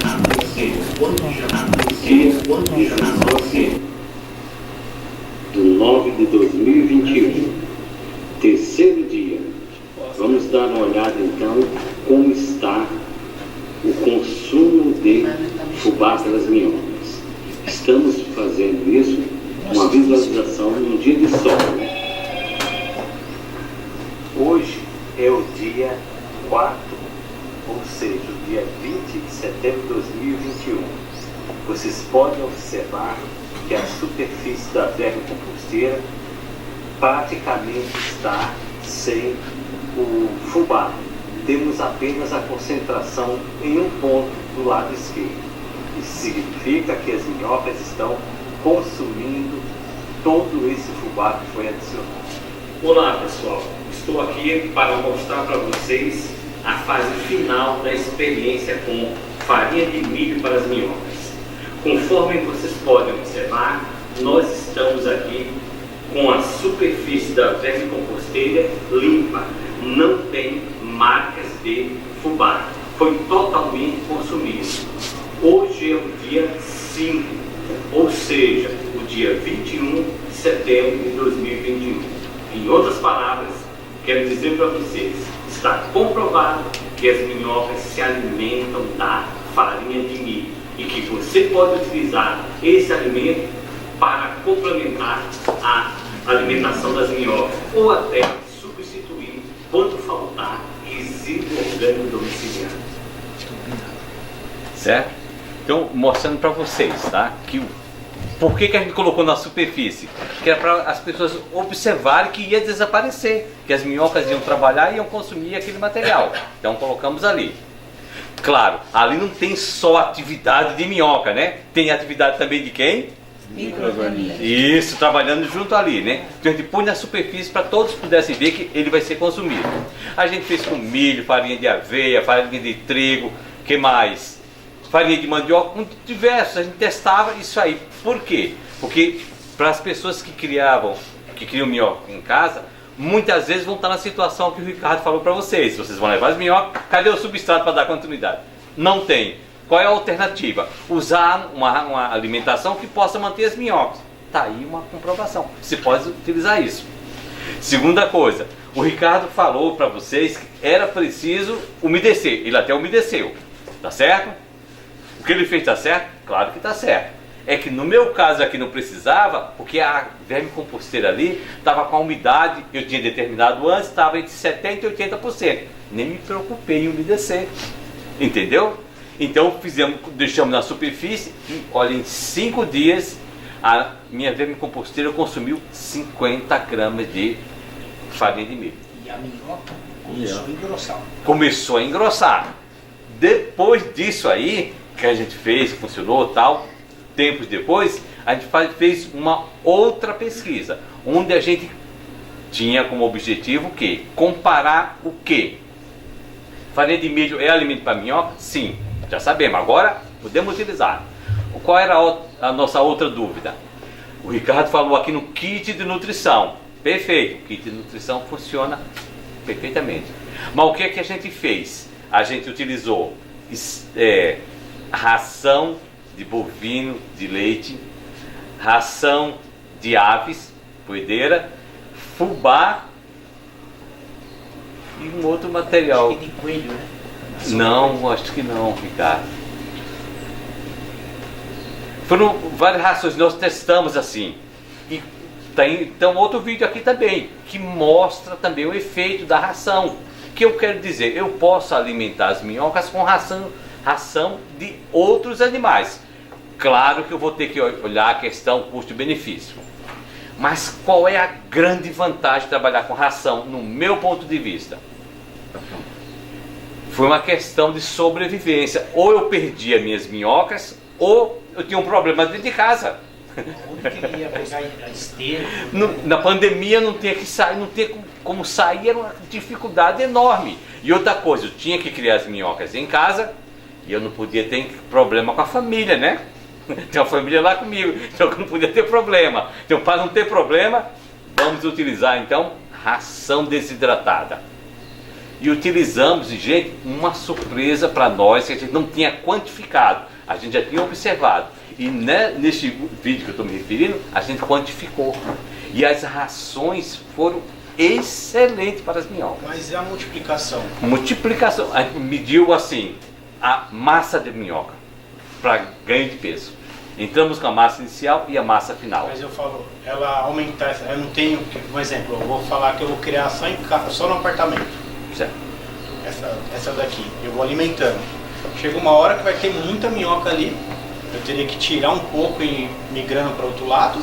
foi do 9 de 2021, terceiro dia. Vamos dar uma olhada então como está o consumo de fubá pelas minhocas. Estamos fazendo isso, uma visualização num dia de sol. Hoje é o dia 4, ou seja, o dia 20 de setembro de 2021. Vocês podem observar que a superfície da vermicomposteira praticamente está sem o fubá. Temos apenas a concentração em um ponto do lado esquerdo. Isso significa que as minhocas estão consumindo todo esse fubá que foi adicionado. Olá pessoal, estou aqui para mostrar para vocês a fase final da experiência com farinha de milho para as minhocas. Conforme vocês podem observar, nós estamos aqui com a superfície da vermicomposteira limpa, não tem marcas de fubá, foi totalmente consumido. Hoje é o dia 5, ou seja, o dia 21 de setembro de 2021. Em outras palavras, quero dizer para vocês, está comprovado que as minhocas se alimentam da farinha de milho e que você pode utilizar esse alimento para complementar a alimentação das minhocas ou até substituir quando faltar resíduo orgânico domiciliar. Certo? Então, mostrando para vocês, tá? Por que a gente colocou na superfície? Que era para as pessoas observarem que ia desaparecer, que as minhocas iam trabalhar e iam consumir aquele material. Então colocamos ali. Claro, ali não tem só atividade de minhoca, né? Tem atividade também de quem? Isso, trabalhando junto ali, né? Então a gente põe na superfície para todos pudessem ver que ele vai ser consumido. A gente fez com milho, farinha de aveia, farinha de trigo, que mais? Farinha de mandioca, com diversos, a gente testava isso aí. Por quê? Porque para as pessoas que criam minhoca em casa, muitas vezes vão estar na situação que o Ricardo falou para vocês. Vocês vão levar as minhocas, cadê o substrato para dar continuidade? Não tem. Qual é a alternativa? Usar uma alimentação que possa manter as minhocas. Está aí uma comprovação. Você pode utilizar isso. Segunda coisa, o Ricardo falou para vocês que era preciso umedecer. Ele até umedeceu. Tá certo? O que ele fez está certo? Claro que está certo. É que no meu caso aqui não precisava, porque a vermicomposteira ali estava com a umidade, eu tinha determinado antes, estava entre 70% e 80%. Nem me preocupei em umedecer. Entendeu? Então deixamos na superfície e olha, em 5 dias a minha vermicomposteira consumiu 50 gramas de farinha de milho. E a minhoca começou a engrossar. Começou a engrossar. Depois disso aí, que a gente fez, funcionou tal, tempos depois, a gente fez uma outra pesquisa, onde a gente tinha como objetivo o quê? Comparar o quê? Farinha de milho é alimento para minhoca? Sim, já sabemos, agora podemos utilizar. Qual era a nossa outra dúvida? O Ricardo falou aqui no kit de nutrição. Perfeito, o kit de nutrição funciona perfeitamente. Mas o que é que a gente fez? A gente utilizou ração de bovino de leite, ração de aves, poedeira, fubá e um outro material. Acho que de coelho, né? Não, acho que não, Ricardo. Foram várias rações, nós testamos assim. E tem então outro vídeo aqui também, que mostra também o efeito da ração. Que eu quero dizer, eu posso alimentar as minhocas com ração de outros animais. Claro que eu vou ter que olhar a questão custo-benefício. Mas qual é a grande vantagem de trabalhar com ração, no meu ponto de vista? Foi uma questão de sobrevivência. Ou eu perdi as minhas minhocas, ou eu tinha um problema dentro de casa. Onde que ele ia pegar a esteira? Na pandemia não tinha que sair, não tinha como sair, era uma dificuldade enorme. E outra coisa, eu tinha que criar as minhocas em casa e eu não podia ter problema com a família, né? Tem uma família lá comigo, então não podia ter problema. Então, para não ter problema, vamos utilizar então ração desidratada. E utilizamos, gente, uma surpresa para nós que a gente não tinha quantificado, a gente já tinha observado. E neste vídeo que eu estou me referindo, a gente quantificou. E as rações foram excelentes para as minhocas. Mas é a multiplicação? Multiplicação, a gente mediu assim, a massa de minhoca para ganho de peso. Entramos com a massa inicial e a massa final. Mas eu falo, ela aumentar, eu não tenho, um exemplo, eu vou falar que eu vou criar só, só no apartamento. Certo. Essa daqui, eu vou alimentando. Chega uma hora que vai ter muita minhoca ali, eu teria que tirar um pouco e migrando para outro lado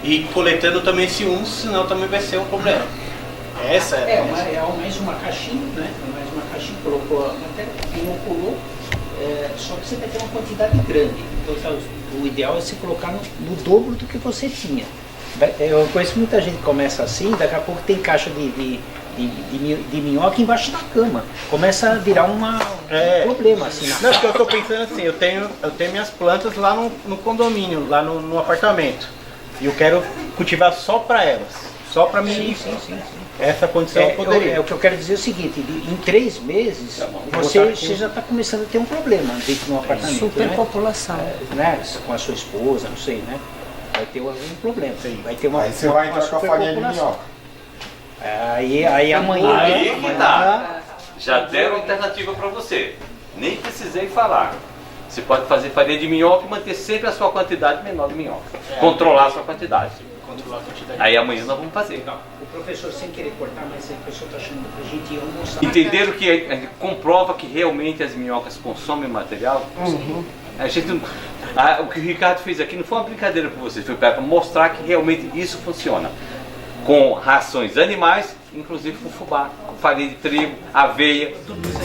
e coletando também esse senão também vai ser um problema. Essa é mais uma caixinha, né? Mais uma caixinha, colocou, até inoculou, só que você vai ter uma quantidade grande. Então o ideal é você colocar no dobro do que você tinha. Eu conheço muita gente que começa assim, daqui a pouco tem caixa de minhoca embaixo da cama. Começa a virar um problema assim. Não, porque eu estou pensando assim, eu tenho minhas plantas lá no condomínio, lá no apartamento. E eu quero cultivar só para elas. Só para mim. Sim. Essa condição eu poderia. O que eu quero dizer é o seguinte, em 3 meses você já está começando a ter um problema dentro de um apartamento. Superpopulação. Né? Com a sua esposa, não sei, né? Vai ter algum problema. Vai ter uma, aí você vai entrar com a farinha de minhoca. Aí amanhã. Aí que tá. Já deram alternativa para você. Nem precisei falar. Você pode fazer farinha de minhoca e manter sempre a sua quantidade menor de minhoca. Controlar a sua quantidade. Aí amanhã nós vamos fazer. O professor, sem querer cortar, mas o professor está chamando para a gente almoçar. Entenderam que a gente comprova que realmente as minhocas consomem material? Uhum. A gente não, o que o Ricardo fez aqui não foi uma brincadeira para vocês, foi para mostrar que realmente isso funciona. Com rações animais, inclusive com fubá, com farinha de trigo, aveia, tudo isso.